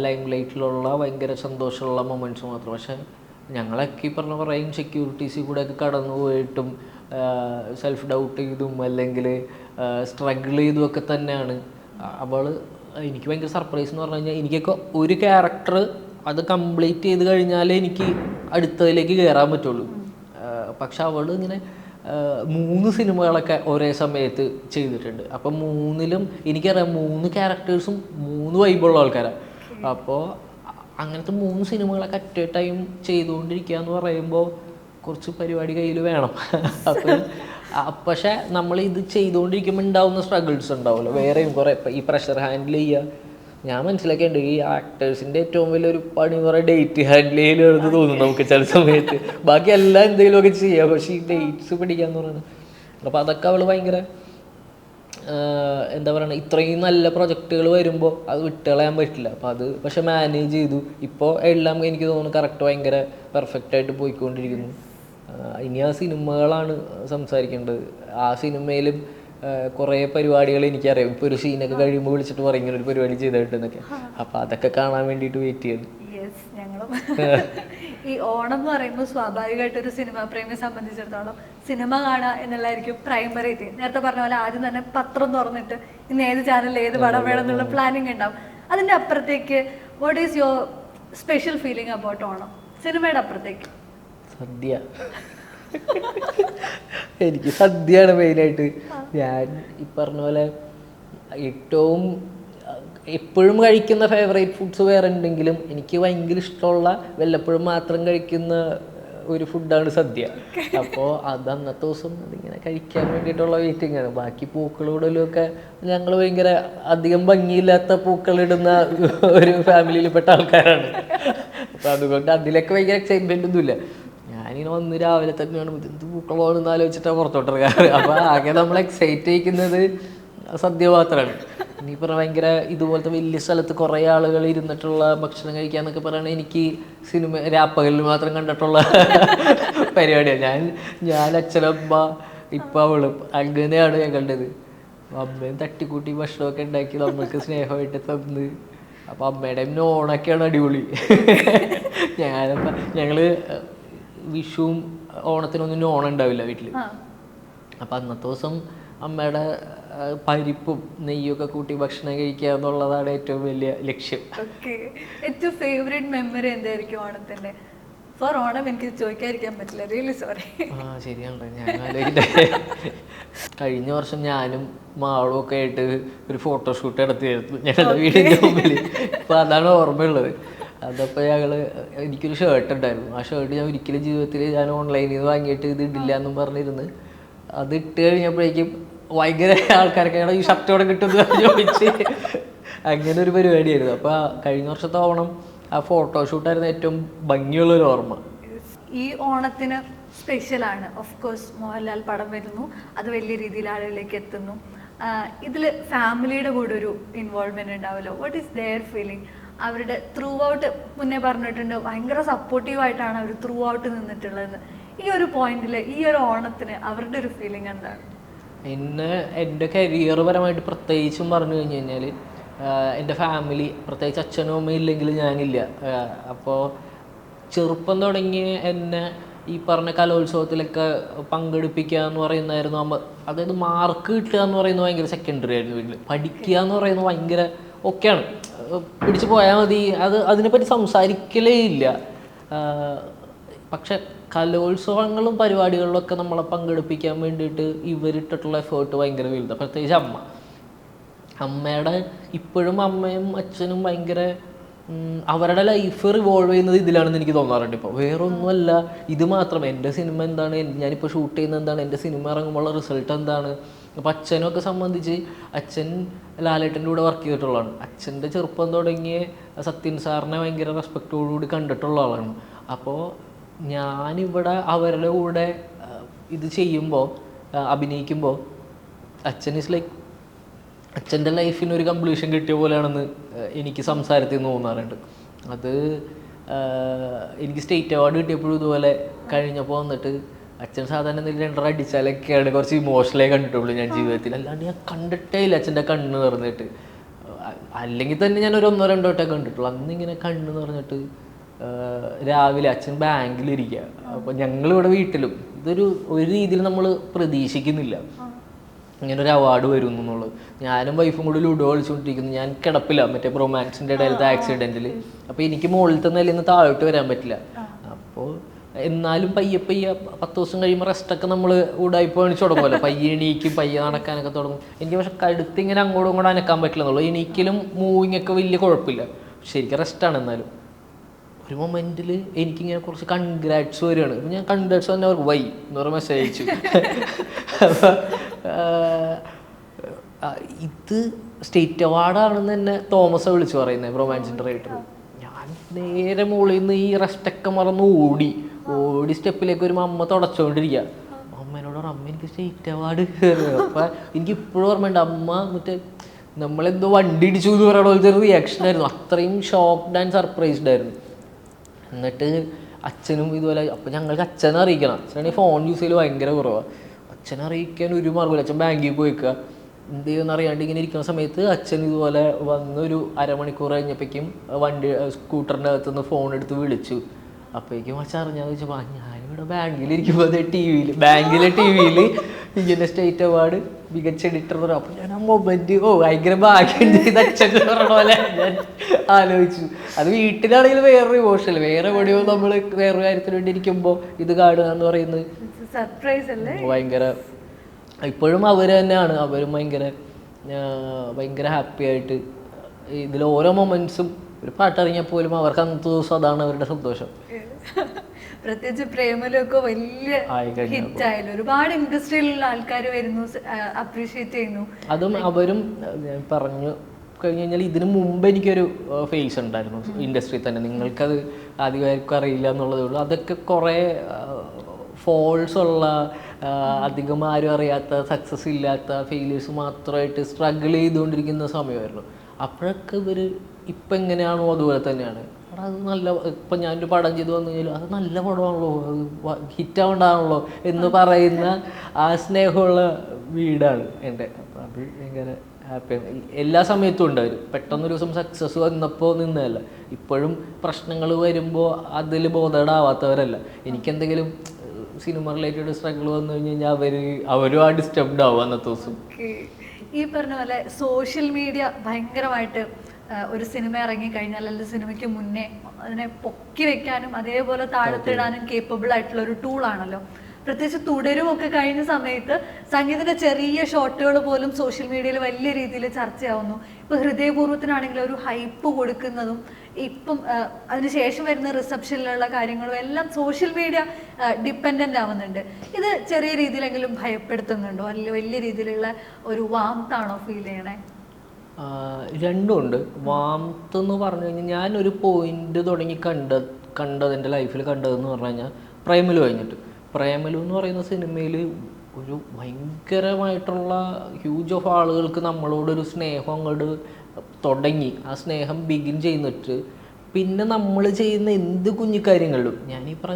ലൈം ലൈറ്റിലുള്ള ഭയങ്കര സന്തോഷമുള്ള മൊമെൻറ്റ്സ് മാത്രം. പക്ഷേ ഞങ്ങളൊക്കെ ഈ പറഞ്ഞ കുറേ ഇൻസെക്യൂരിറ്റീസിൽ കൂടെയൊക്കെ കടന്നു പോയിട്ടും സെൽഫ് ഡൗട്ട് ചെയ്തും അല്ലെങ്കിൽ സ്ട്രഗിൾ ചെയ്തുമൊക്കെ തന്നെയാണ് അവൾ. എനിക്ക് ഭയങ്കര സർപ്രൈസ് എന്ന് പറഞ്ഞു കഴിഞ്ഞാൽ എനിക്കൊക്കെ ഒരു ക്യാരക്ടർ അത് കംപ്ലീറ്റ് ചെയ്ത് കഴിഞ്ഞാലേ എനിക്ക് അടുത്തതിലേക്ക് കയറാൻ പറ്റുള്ളൂ. പക്ഷെ അവൾ ഇങ്ങനെ 3 സിനിമകളൊക്കെ ഒരേ സമയത്ത് ചെയ്തിട്ടുണ്ട്. അപ്പം 3ലും എനിക്കറിയാം 3 ക്യാരക്ടേഴ്സും 3 വൈബുള്ള ആൾക്കാരാണ്. അപ്പോൾ അങ്ങനത്തെ 3 സിനിമകളൊക്കെ അറ്റ് എ ടൈം ചെയ്തുകൊണ്ടിരിക്കുക എന്ന് പറയുമ്പോൾ കുറച്ച് പരിപാടി കയ്യിൽ വേണം. അപ്പം പക്ഷെ നമ്മൾ ഇത് ചെയ്തുകൊണ്ടിരിക്കുമ്പോൾ ഉണ്ടാവുന്ന സ്ട്രഗിൾസ് ഉണ്ടാവുമല്ലോ, വേറെയും കുറേ. ഈ പ്രഷർ ഹാൻഡിൽ ചെയ്യുക, ഞാൻ മനസ്സിലാക്കിയിട്ടുണ്ട് ഈ ആക്ടേഴ്സിൻ്റെ ഏറ്റവും വലിയൊരു പണി എന്ന് പറയുക ഡേറ്റ് ഹാൻഡിൽ ചെയ്യലെന്ന് തോന്നുന്നു നമുക്ക് ചില സമയത്ത്. ബാക്കി എല്ലാം എന്തെങ്കിലുമൊക്കെ ചെയ്യാം, പക്ഷേ ഈ ഡേറ്റ്സ് പിടിക്കാന്ന് പറയുന്നത്. അപ്പോൾ അതൊക്കെ അവൾ ഭയങ്കര എന്താ പറയുക, ഇത്രയും നല്ല പ്രൊജക്റ്റുകൾ വരുമ്പോൾ അത് വിട്ടുകളയാൻ പറ്റില്ല. അപ്പോൾ അത് പക്ഷെ മാനേജ് ചെയ്തു. ഇപ്പോൾ എല്ലാം എനിക്ക് തോന്നുന്നു കറക്റ്റ് ഭയങ്കര പെർഫെക്റ്റായിട്ട് പോയിക്കൊണ്ടിരിക്കുന്നു. ഇനി ആ സിനിമകളാണ് സംസാരിക്കേണ്ടത്. ആ സിനിമയിലും കുറേ പരിപാടികൾ എനിക്കറിയാം. ഇപ്പോൾ ഒരു സീനൊക്കെ കഴിയുമ്പോൾ വിളിച്ചിട്ട് പറയും ഇങ്ങനെ ഒരു പരിപാടി ചെയ്തിട്ടെന്നൊക്കെ. അപ്പോൾ അതൊക്കെ കാണാൻ വേണ്ടിയിട്ട് വെയിറ്റ് ചെയ്യുന്നു. ഞങ്ങളും ഈ ഓണം എന്ന് പറയുമ്പോൾ സ്വാഭാവികമായിട്ട് ഒരു സിനിമ പ്രേമിയെ സംബന്ധിച്ചിടത്തോളം സിനിമ കാണുക എന്നുള്ളതായിരിക്കും പ്രൈമറി തിങ്. നേരത്തെ പറഞ്ഞ പോലെ ആദ്യം തന്നെ പത്രം തുറന്നിട്ട് ഇന്ന് ഏത് ചാനലിൽ ഏത് പടം വേണം എന്നുള്ള പ്ലാനിങ് ഉണ്ടാവും. അതിൻ്റെ അപ്പുറത്തേക്ക് what is your special feeling about Onam? സിനിമയുടെ അപ്പുറത്തേക്ക് സദ്യ. എനിക്ക് സദ്യയാണ് മെയിനായിട്ട്. ഞാൻ ഈ പറഞ്ഞ പോലെ ഏറ്റവും എപ്പോഴും കഴിക്കുന്ന ഫേവറേറ്റ് ഫുഡ്സ് വേറെ ഉണ്ടെങ്കിലും എനിക്ക് ഭയങ്കര ഇഷ്ടമുള്ള വല്ലപ്പോഴും മാത്രം കഴിക്കുന്ന ഒരു ഫുഡാണ് സദ്യ. അപ്പോൾ അത് അന്നത്തെ ദിവസം അതിങ്ങനെ കഴിക്കാൻ വേണ്ടിയിട്ടുള്ള വെയിറ്റിംഗ് ആണ്. ബാക്കി പൂക്കളിടലൊക്കെ ഞങ്ങൾ ഭയങ്കര അധികം ഭംഗിയില്ലാത്ത പൂക്കളിടുന്ന ഒരു ഫാമിലിയിൽപ്പെട്ട ആൾക്കാരാണ്. അപ്പോൾ അതുകൊണ്ട് അതിലൊക്കെ ഭയങ്കര എക്സൈറ്റ്മെൻ്റ് ഒന്നുമില്ല. ഞാനിങ്ങനെ വന്ന് രാവിലെ തന്നെ കാണുമ്പോൾ എന്ത് പൂക്കളോണെന്ന് ആലോചിച്ചിട്ടാണ് പുറത്തോട്ടിറങ്ങാറ്. അപ്പോൾ ആകെ നമ്മൾ എക്സൈറ്റ് ചെയ്യിക്കുന്നത് സദ്യ മാത്രമാണ്. ഇനി പറഞ്ഞാൽ ഭയങ്കര ഇതുപോലത്തെ വലിയ സ്ഥലത്ത് കുറേ ആളുകൾ ഇരുന്നിട്ടുള്ള ഭക്ഷണം കഴിക്കാന്നൊക്കെ പറയുന്നത് എനിക്ക് സിനിമ രാപ്പകലിൽ മാത്രം കണ്ടിട്ടുള്ള പരിപാടിയാണ്. ഞാൻ അച്ഛനമ്മ ഇപ്പം അവളും അങ്ങനെയാണ് ഞങ്ങളുടേത്. അമ്മയും തട്ടിക്കൂട്ടി ഭക്ഷണമൊക്കെ ഉണ്ടാക്കി നമ്മൾക്ക് സ്നേഹമായിട്ട് തന്ന്. അപ്പം അമ്മയുടെയും നോണൊക്കെയാണ് അടിപൊളി. ഞങ്ങൾ വിഷുവും ഓണത്തിനൊന്നും നോണം ഉണ്ടാവില്ല വീട്ടിൽ. അപ്പം അന്നത്തെ ദിവസം അമ്മയുടെ പരിപ്പും നെയ്യൊക്കെ കൂട്ടി ഭക്ഷണം കഴിക്കുക എന്നുള്ളതാണ് ഏറ്റവും വലിയ ലക്ഷ്യം. ഏറ്റവും ഫേവറേറ്റ് മെമ്മറി എന്തായിരിക്കും ഓണത്തിന്റെ? ഫോർ ഓണം എനിക്ക് ചോദിക്കാതിരിക്കാൻ പറ്റില്ല, റിയലി സോറി. ശരിയാണല്ലോ, ഞാൻ കഴിഞ്ഞ വർഷം ഞാനും മാളും ഒക്കെ ആയിട്ട് ഒരു ഫോട്ടോഷൂട്ട് നടത്തിയായിരുന്നു ഞങ്ങളുടെ വീടിൻ്റെ മുമ്പിൽ. അപ്പോൾ അതാണ് ഓർമ്മയുള്ളത്. അതപ്പോൾ എനിക്കൊരു ഷർട്ട് ഉണ്ടായിരുന്നു. ആ ഷർട്ട് ഞാൻ ഒരിക്കലും ജീവിതത്തിൽ ഞാൻ ഓൺലൈനിൽ നിന്ന് വാങ്ങിയിട്ട് ഇത് ഇടില്ല എന്നും പറഞ്ഞിരുന്ന് അത് ഇട്ട് കഴിഞ്ഞപ്പോഴേക്കും ഭയങ്കര ആൾക്കാരൊക്കെ ഈ ഷർട്ടോടെ കിട്ടുന്നത് ചോദിച്ച് അങ്ങനെ ഒരു പരിപാടിയായിരുന്നു. അപ്പോൾ കഴിഞ്ഞ വർഷത്തെ ഓണം ആ ഫോട്ടോഷൂട്ടായിരുന്നു ഏറ്റവും ഭംഗിയുള്ളൊരു ഓർമ്മ. ഈ ഓണത്തിന് സ്പെഷ്യലാണ്. ഓഫ് കോഴ്സ് മോഹൻലാൽ പടം വരുന്നു, അത് വലിയ രീതിയിൽ ആളുകളിലേക്ക് എത്തുന്നു. ഇതിൽ ഫാമിലിയുടെ കൂടെ ഒരു ഇൻവോൾവ്മെന്റ് ഉണ്ടാവുമല്ലോ. What is their feeling? അവരുടെ ത്രൂ ഔട്ട് മുന്നേ പറഞ്ഞിട്ടുണ്ട് ഭയങ്കര സപ്പോർട്ടീവായിട്ടാണ് അവർ ത്രൂ ഔട്ട് നിന്നിട്ടുള്ളത്. ഈ ഒരു പോയിന്റിൽ ഈ ഒരു ഓണത്തിന് അവരുടെ ഒരു ഫീലിംഗ് എന്താണ്? എൻ്റെ കരിയർ പരമായിട്ട് പ്രത്യേകിച്ചും പറഞ്ഞു കഴിഞ്ഞ് കഴിഞ്ഞാൽ എൻ്റെ ഫാമിലി, പ്രത്യേകിച്ച് അച്ഛനും അമ്മയും ഇല്ലെങ്കിൽ ഞാനില്ല. അപ്പോൾ ചെറുപ്പം തുടങ്ങി എന്നെ ഈ പറഞ്ഞ കലോത്സവത്തിലൊക്കെ പങ്കെടുപ്പിക്കുക എന്ന് പറയുന്നതായിരുന്നു. അതായത് മാർക്ക് കിട്ടുക എന്ന് പറയുന്നത് ഭയങ്കര സെക്കൻഡറി ആയിരുന്നു. വീട്ടിൽ പഠിക്കുക എന്ന് പറയുന്നത് ഭയങ്കര ഒക്കെയാണ്, പിടിച്ചു പോയാൽ മതി, അതിനെപ്പറ്റി സംസാരിക്കലേ ഇല്ല. പക്ഷെ കലോത്സവങ്ങളും പരിപാടികളിലൊക്കെ നമ്മളെ പങ്കെടുപ്പിക്കാൻ വേണ്ടിയിട്ട് ഇവരിട്ടിട്ടുള്ള എഫേർട്ട് ഭയങ്കര വലുതാണ്. പ്രത്യേകിച്ച് അമ്മയുടെ ഇപ്പോഴും അമ്മയും അച്ഛനും ഭയങ്കര അവരുടെ ലൈഫ് റിവോൾവ് ചെയ്യുന്നത് ഇതിലാണെന്ന് എനിക്ക് തോന്നാറുണ്ട്. ഇപ്പോൾ വേറൊന്നുമല്ല, ഇത് മാത്രം. എൻ്റെ സിനിമ എന്താണ്, ഞാനിപ്പോൾ ഷൂട്ട് ചെയ്യുന്നത് എന്താണ്, എൻ്റെ സിനിമ ഇറങ്ങുമ്പോഴുള്ള റിസൾട്ട് എന്താണ്. അപ്പോൾ അച്ഛനൊക്കെ സംബന്ധിച്ച് അച്ഛൻ ലാലേട്ടൻ്റെ കൂടെ വർക്ക് ചെയ്തിട്ടുള്ളതാണ്. അച്ഛൻ്റെ ചെറുപ്പം തുടങ്ങിയ സത്യൻ സാറിനെ ഭയങ്കര റെസ്പെക്റ്റോടുകൂടി കണ്ടിട്ടുള്ള ആളാണ്. അപ്പോൾ ഞാനിവിടെ അവരുടെ കൂടെ ഇത് ചെയ്യുമ്പോൾ, അഭിനയിക്കുമ്പോൾ അച്ഛൻ ഇസ് ലൈക്ക് അച്ഛൻ്റെ ലൈഫിന് ഒരു കംപ്ലീഷൻ കിട്ടിയ പോലെയാണെന്ന് എനിക്ക് സംസാരത്തിൽ നിന്ന് തോന്നാറുണ്ട്. അത് എനിക്ക് സ്റ്റേറ്റ് അവാർഡ് കിട്ടിയപ്പോഴും ഇതുപോലെ കഴിഞ്ഞപ്പോൾ വന്നിട്ട് അച്ഛൻ സാധാരണ എന്തെങ്കിലും 2 അടിച്ചാലൊക്കെയാണ് കുറച്ച് ഇമോഷണലായി കണ്ടിട്ടുള്ളൂ ഞാൻ ജീവിതത്തിൽ. അല്ലാണ്ട് ഞാൻ കണ്ടിട്ടേ ഇല്ല അച്ഛൻ്റെ കണ്ണ് നിറഞ്ഞിട്ട്. അല്ലെങ്കിൽ തന്നെ ഞാൻ ഒരു 1-2 വട്ടമേ കണ്ടിട്ടുള്ളൂ. അന്നിങ്ങനെ കണ്ണ് നിറഞ്ഞിട്ട് രാവിലെ അച്ഛൻ ബാങ്കിലിരിക്കുക. അപ്പോൾ ഞങ്ങളിവിടെ വീട്ടിലും ഒരു രീതിയിൽ നമ്മൾ പ്രതീക്ഷിക്കുന്നില്ല. ഇങ്ങനെ ഒരു അവാർഡ് വരുന്നു എന്നുള്ളത്. ഞാനും വൈഫും കൂടി ലുഡോ കളിച്ചുകൊണ്ടിരിക്കുന്നു. ഞാൻ കിടപ്പില്ല, മറ്റേ റൊമാൻസിൻ്റെ ഇടയിലത്തെ ആക്സിഡൻറ്റിൽ. അപ്പോൾ എനിക്ക് മുകളിലത്തെ നിലയിൽ നിന്ന് താഴോട്ട് വരാൻ പറ്റില്ല. അപ്പോൾ എന്നാലും പയ്യെ 10 ദിവസം കഴിയുമ്പോൾ റെസ്റ്റൊക്കെ നമ്മൾ ഉടായിപ്പ് കാണിച്ച് തുടങ്ങുമല്ലോ. പയ്യെ എണീക്കും, പയ്യെ നടക്കാനൊക്കെ തുടങ്ങും. എനിക്ക് പക്ഷെ കടുത്ത് ഇങ്ങനെ അങ്ങോട്ടും ഇങ്ങോട്ടും അനക്കാൻ പറ്റില്ല എന്നുള്ളൂ. എണീക്കലും മൂവിങ് ഒക്കെ വലിയ കുഴപ്പമില്ല. ശരിക്കും റെസ്റ്റാണ്. എന്നാലും ഒരു മൊമെൻറ്റിൽ എനിക്കിങ്ങനെ കുറച്ച് കൺഗ്രാറ്റ്സ് വരികയാണ്. അപ്പം ഞാൻ കൺഗ്രാറ്റ്സ് തന്നെ അവർക്ക് വൈ എന്ന് പറഞ്ഞ മെസ്സേജ് അയച്ചു. അപ്പം ഇത് സ്റ്റേറ്റ് അവാർഡാണെന്ന് തന്നെ തോമസ് വിളിച്ചു പറയുന്നത്, റൊമാൻസിൻ്റെ റൈറ്റർ. ഞാൻ നേരെ മുകളിൽ നിന്ന് ഈ റെസ്റ്റൊക്കെ മറന്ന് ഓടി സ്റ്റെപ്പിലേക്ക് ഒരു അമ്മ തുടച്ചുകൊണ്ടിരിക്കുക. അമ്മേനോട് പറഞ്ഞു, അമ്മ എനിക്ക് സ്റ്റേറ്റ് അവാർഡ്. അപ്പം എനിക്ക് ഇപ്പോഴും ഓർമ്മയുണ്ട്, അമ്മ മറ്റേ നമ്മളെന്തോ വണ്ടി ഇടിച്ചു എന്ന് പറയണ പോലത്തെ ഒരു റിയാക്ഷനായിരുന്നു. അത്രയും ഷോക്ക്ഡ് ആൻഡ് സർപ്രൈസ്ഡ് ആയിരുന്നു. എന്നിട്ട് അച്ഛനും ഇതുപോലെ, അപ്പം ഞങ്ങൾക്ക് അച്ഛനെ അറിയിക്കണം. അച്ഛനാണെങ്കിൽ ഫോൺ യൂസ് ചെയ്യൽ ഭയങ്കര കുറവാണ്. അച്ഛനെ അറിയിക്കാൻ ഒരു മാർഗ്ഗമില്ല. അച്ഛൻ ബാങ്കിൽ പോയിക്കുക. എന്ത് ചെയ്യുമെന്ന് അറിയാണ്ട് ഇങ്ങനെ ഇരിക്കുന്ന സമയത്ത് അച്ഛൻ ഇതുപോലെ വന്നൊരു അരമണിക്കൂർ കഴിഞ്ഞപ്പോഴേക്കും സ്കൂട്ടറിൻ്റെ അകത്തുനിന്ന് ഫോൺ എടുത്ത് വിളിച്ചു. അപ്പോഴേക്കും അച്ഛൻ അറിഞ്ഞാന്ന് വെച്ചപ്പോൾ ഞാനിവിടെ ബാങ്കിലിരിക്കുമ്പോൾ ബാങ്കിലെ ടി വിയിൽ ഇങ്ങനെ സ്റ്റേറ്റ് അവാർഡ് മികച്ച എഡിറ്റർ എന്ന്. അപ്പോൾ ഞാൻ ആ മൊമെൻറ്റ് ഭയങ്കര ഭാഗ്യമുണ്ട് ഇത് അച്ഛൻ പറഞ്ഞ പോലെ ഞാൻ ആലോചിച്ചു. അത് വീട്ടിലാണെങ്കിൽ വേറൊരു ഇമോഷണൽ, വേറെ എവിടെയോ നമ്മൾ വേറൊരു കാര്യത്തിന് വേണ്ടി ഇരിക്കുമ്പോൾ ഇത് കാണുക എന്ന് പറയുന്നത് സർപ്രൈസ് അല്ലേ, ഭയങ്കര. ഇപ്പോഴും അവർ തന്നെയാണ്, അവരും ഭയങ്കര ഹാപ്പി ആയിട്ട് ഇതിൽ ഓരോ മൊമെൻറ്റ്സും. ഒരു പാട്ടിറങ്ങിയാൽ പോലും അവർക്ക് അന്നത്തെ ദിവസം അതാണ് അവരുടെ സന്തോഷം. പ്രത്യേകിച്ച് പ്രേമലൊക്കെ വലിയ ഹിറ്റ് ആയാലും ഒരുപാട് ഇൻഡസ്ട്രിയിലുള്ള ആൾക്കാർ വരുന്നു, അപ്രീഷിയേറ്റ് ചെയ്യുന്നു. അതും അവരും പറഞ്ഞു കഴിഞ്ഞ് കഴിഞ്ഞാൽ ഇതിന് മുമ്പ് എനിക്കൊരു ഫേസ് ഉണ്ടായിരുന്നു ഇൻഡസ്ട്രിയിൽ തന്നെ. നിങ്ങൾക്കത് ആദ്യമായിരിക്കും അറിയില്ല എന്നുള്ളതേ ഉള്ളൂ. അതൊക്കെ കുറേ ഫോൾസ് ഉള്ള, അധികം ആരും അറിയാത്ത, സക്സസ് ഇല്ലാത്ത, ഫെയിലിയേഴ്സ് മാത്രമായിട്ട് സ്ട്രഗിൾ ചെയ്തുകൊണ്ടിരിക്കുന്ന സമയമായിരുന്നു. അപ്പോഴൊക്കെ ഇവർ ഇപ്പം എങ്ങനെയാണോ അതുപോലെ തന്നെയാണ്. അത് നല്ല, ഇപ്പം ഞാനൊരു പടം ചെയ്ത് വന്നു കഴിഞ്ഞാൽ അത് നല്ല പടമാണല്ലോ, അത് ഹിറ്റാവണ്ടാണല്ലോ എന്ന് പറയുന്ന ആ സ്നേഹമുള്ള വീടാണ് എൻ്റെ. അപ്പം അത് ഭയങ്കര ഹാപ്പിയാണ്. എല്ലാ സമയത്തും ഉണ്ട് അവർ. പെട്ടെന്നൊരു ദിവസം സക്സസ് വന്നപ്പോൾ നിന്നതല്ല. ഇപ്പോഴും പ്രശ്നങ്ങൾ വരുമ്പോൾ അതിൽ ബോധേഡാവാത്തവരല്ല. എനിക്കെന്തെങ്കിലും സിനിമ റിലേറ്റഡ് സ്ട്രഗിൾ വന്നു കഴിഞ്ഞ് കഴിഞ്ഞാൽ അവരും ആ ഡിസ്റ്റർബ്ഡ് ആവും അന്നത്തെ ദിവസം. ഈ പറഞ്ഞ പോലെ സോഷ്യൽ മീഡിയ ഭയങ്കരമായിട്ട് ഒരു സിനിമ ഇറങ്ങിക്കഴിഞ്ഞാൽ അല്ലെങ്കിൽ സിനിമയ്ക്ക് മുന്നേ അതിനെ പൊക്കി വെക്കാനും അതേപോലെ താഴത്തിടാനും കേപ്പബിൾ ആയിട്ടുള്ള ഒരു ടൂളാണല്ലോ. പ്രത്യേകിച്ച് തുടരും ഒക്കെ കഴിഞ്ഞ സമയത്ത് സംഗീതത്തിന്റെ ചെറിയ ഷോട്ടുകൾ പോലും സോഷ്യൽ മീഡിയയിൽ വലിയ രീതിയിൽ ചർച്ചയാവുന്നു. ഇപ്പൊ ഹൃദയപൂർവ്വത്തിനാണെങ്കിൽ ഒരു ഹൈപ്പ് കൊടുക്കുന്നതും ഇപ്പം അതിനുശേഷം വരുന്ന റിസപ്ഷനിലുള്ള കാര്യങ്ങളും എല്ലാം സോഷ്യൽ മീഡിയ ഡിപ്പെൻഡൻ്റ് ആവുന്നുണ്ട്. ഇത് ചെറിയ രീതിയിലെങ്കിലും ഭയപ്പെടുത്തുന്നുണ്ടോ, അല്ലെങ്കിൽ വലിയ രീതിയിലുള്ള ഒരു വാംത്താണോ ഫീൽ ചെയ്യണേ? രണ്ടുമുണ്ട്. വാംത്ത് എന്ന് പറഞ്ഞു കഴിഞ്ഞാൽ ഞാനൊരു പോയിന്റ് തുടങ്ങി കണ്ടത് എൻ്റെ ലൈഫിൽ കണ്ടതെന്ന് പറഞ്ഞു കഴിഞ്ഞാൽ പ്രേമലു കഴിഞ്ഞിട്ട്. പ്രേമലു എന്ന് പറയുന്ന സിനിമയിൽ ഒരു ഭയങ്കരമായിട്ടുള്ള ഹ്യൂജ് ഓഫ് ആളുകൾക്ക് നമ്മളോടൊരു സ്നേഹം അങ്ങോട്ട് തുടങ്ങി. ആ സ്നേഹം ബിഗിൻ ചെയ്യുന്നിട്ട് പിന്നെ നമ്മൾ ചെയ്യുന്ന എന്ത് കുഞ്ഞു കാര്യങ്ങളിലും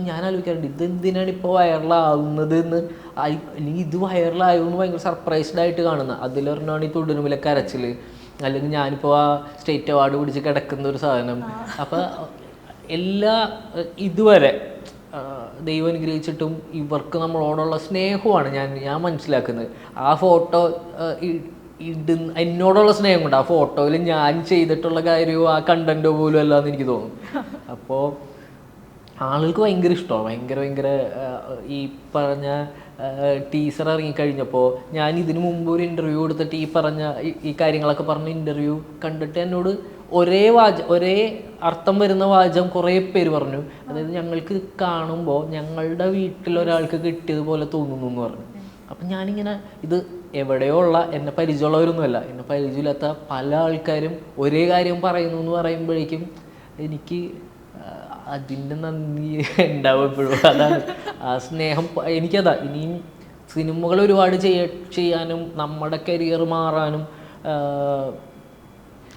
ഞാൻ ആലോചിക്കാറുണ്ട്, ഇതെന്തിനാണ് ഇപ്പോൾ വൈറലാവുന്നത് എന്ന്. അല്ലെങ്കിൽ ഇത് വൈറലായെന്ന് ഭയങ്കര സർപ്രൈസ്ഡ് ആയിട്ട് കാണുന്നത്. അതിലൊരെണ്ണമാണ് ഈ തുടരുമില്ല കരച്ചിൽ, അല്ലെങ്കിൽ ഞാനിപ്പോൾ ആ സ്റ്റേറ്റ് അവാർഡ് പിടിച്ച് കിടക്കുന്ന ഒരു സാധനം. അപ്പോൾ ഇതുവരെ ദൈവം അനുഗ്രഹിച്ചിട്ടും ഇവർക്ക് നമ്മളോടുള്ള സ്നേഹമാണ് ഞാൻ മനസ്സിലാക്കുന്നത്. ആ ഫോട്ടോ എന്നോടുള്ള സ്നേഹം കൊണ്ട്, ആ ഫോട്ടോയിൽ ഞാൻ ചെയ്തിട്ടുള്ള കാര്യമോ ആ കണ്ടൻറ്റോ പോലും അല്ല എന്ന് എനിക്ക് തോന്നും. അപ്പോൾ ആളുകൾക്ക് ഭയങ്കര ഇഷ്ടമാണ്. ഭയങ്കര ഈ പറഞ്ഞ ടീസർ ഇറങ്ങിക്കഴിഞ്ഞപ്പോൾ ഞാൻ ഇതിനു മുമ്പ് ഒരു ഇൻ്റർവ്യൂ കൊടുത്തിട്ട് ഈ കാര്യങ്ങളൊക്കെ പറഞ്ഞ ഇൻ്റർവ്യൂ കണ്ടിട്ട് എന്നോട് ഒരേ അർത്ഥം വരുന്ന വാചകം കുറേ പേര് പറഞ്ഞു. അതായത് ഞങ്ങൾക്ക് കാണുമ്പോൾ ഞങ്ങളുടെ വീട്ടിലൊരാൾക്ക് കിട്ടിയതുപോലെ തോന്നുന്നു എന്ന് പറഞ്ഞു. അപ്പം ഞാനിങ്ങനെ ഇത് എവിടെയോ ഉള്ള എന്നെ പരിചയമുള്ളവരൊന്നുമല്ല, എന്നെ പരിചയമില്ലാത്ത പല ആൾക്കാരും ഒരേ കാര്യം പറയുന്നു എന്ന് പറയുമ്പോഴേക്കും എനിക്ക് അതിൻ്റെ നന്ദി ഉണ്ടാവും എപ്പോഴും. അതാണ് ആ സ്നേഹം. എനിക്കതാ ഇനിയും സിനിമകൾ ഒരുപാട് ചെയ്യാനും നമ്മുടെ കരിയർ മാറാനും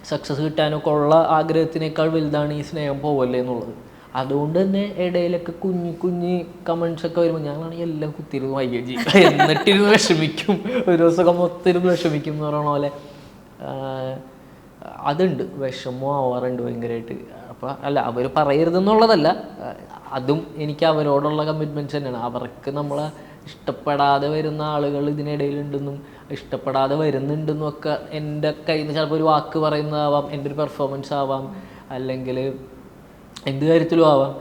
സക്സസ് കിട്ടാനൊക്കെ ഉള്ള ആഗ്രഹത്തിനേക്കാൾ വലുതാണ് ഈ സ്നേഹം പോവല്ലേ എന്നുള്ളത്. അതുകൊണ്ട് തന്നെ ഇടയിലൊക്കെ കുഞ്ഞി കമൻസൊക്കെ വരുമ്പോൾ ഞങ്ങളാണെങ്കിൽ എല്ലാം കുത്തിയിരുന്ന് വൈകി എന്നിട്ടിരുന്ന് വിഷമിക്കും. ഒരു ദിവസമൊക്കെ മൊത്തം വിഷമിക്കും എന്ന് പറയുന്ന പോലെ അതുണ്ട്. വിഷമം ആവാറുണ്ട് ഭയങ്കരമായിട്ട്. അപ്പോൾ അവർ പറയരുതെന്നുള്ളതല്ല, അതും എനിക്ക് അവരോടുള്ള കമ്മിറ്റ്മെൻറ്റ്സ് തന്നെയാണ്. അവർക്ക് നമ്മളെ ഇഷ്ടപ്പെടാതെ വരുന്ന ആളുകൾ ഇതിനിടയിലുണ്ടെന്നും ഇഷ്ടപ്പെടാതെ വരുന്നുണ്ടെന്നൊക്കെ എൻ്റെ കയ്യിൽ നിന്ന് ചിലപ്പോൾ ഒരു വാക്ക് പറയുന്നതാവാം, എൻ്റെ ഒരു പെർഫോമൻസ് ആവാം, അല്ലെങ്കിൽ എന്ത് കാര്യത്തിലും ആവാം.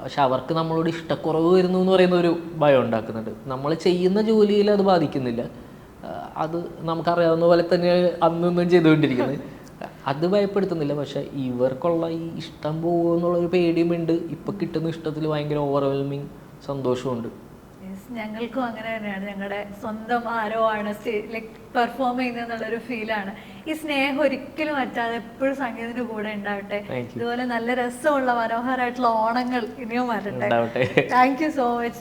പക്ഷെ അവർക്ക് നമ്മളോട് ഇഷ്ടക്കുറവ് വരുന്നു എന്ന് പറയുന്ന ഒരു ഭയം ഉണ്ടാക്കുന്നുണ്ട്. നമ്മൾ ചെയ്യുന്ന ജോലിയിൽ അത് ബാധിക്കുന്നില്ല, അത് നമുക്കറിയാവുന്ന പോലെ തന്നെ അന്നൊന്നും ചെയ്തുകൊണ്ടിരിക്കുന്നത്, അത് ഭയപ്പെടുത്തുന്നില്ല. പക്ഷെ ഇവർക്കുള്ള ഈ ഇഷ്ടം പോകുമെന്നുള്ളൊരു പേടിയുമുണ്ട്. ഇപ്പം കിട്ടുന്ന ഇഷ്ടത്തിൽ ഭയങ്കര ഓവർവെൽമിങ് സന്തോഷമുണ്ട്. ഞങ്ങൾക്കും അങ്ങനെ തന്നെയാണ്. ഞങ്ങളുടെ സ്വന്തം ആരോ ആണ് ലൈക്ക് പെർഫോം ചെയ്യുന്നതെന്നുള്ളൊരു ഫീലാണ്. ഈ സ്നേഹം ഒരിക്കലും പറ്റാതെ എപ്പോഴും സംഗീതത്തിന്റെ കൂടെ ഉണ്ടാവട്ടെ. ഇതുപോലെ നല്ല രസമുള്ള മനോഹരമായിട്ടുള്ള ഓണങ്ങൾ ഇനിയും വരട്ടെ. Thank you so much.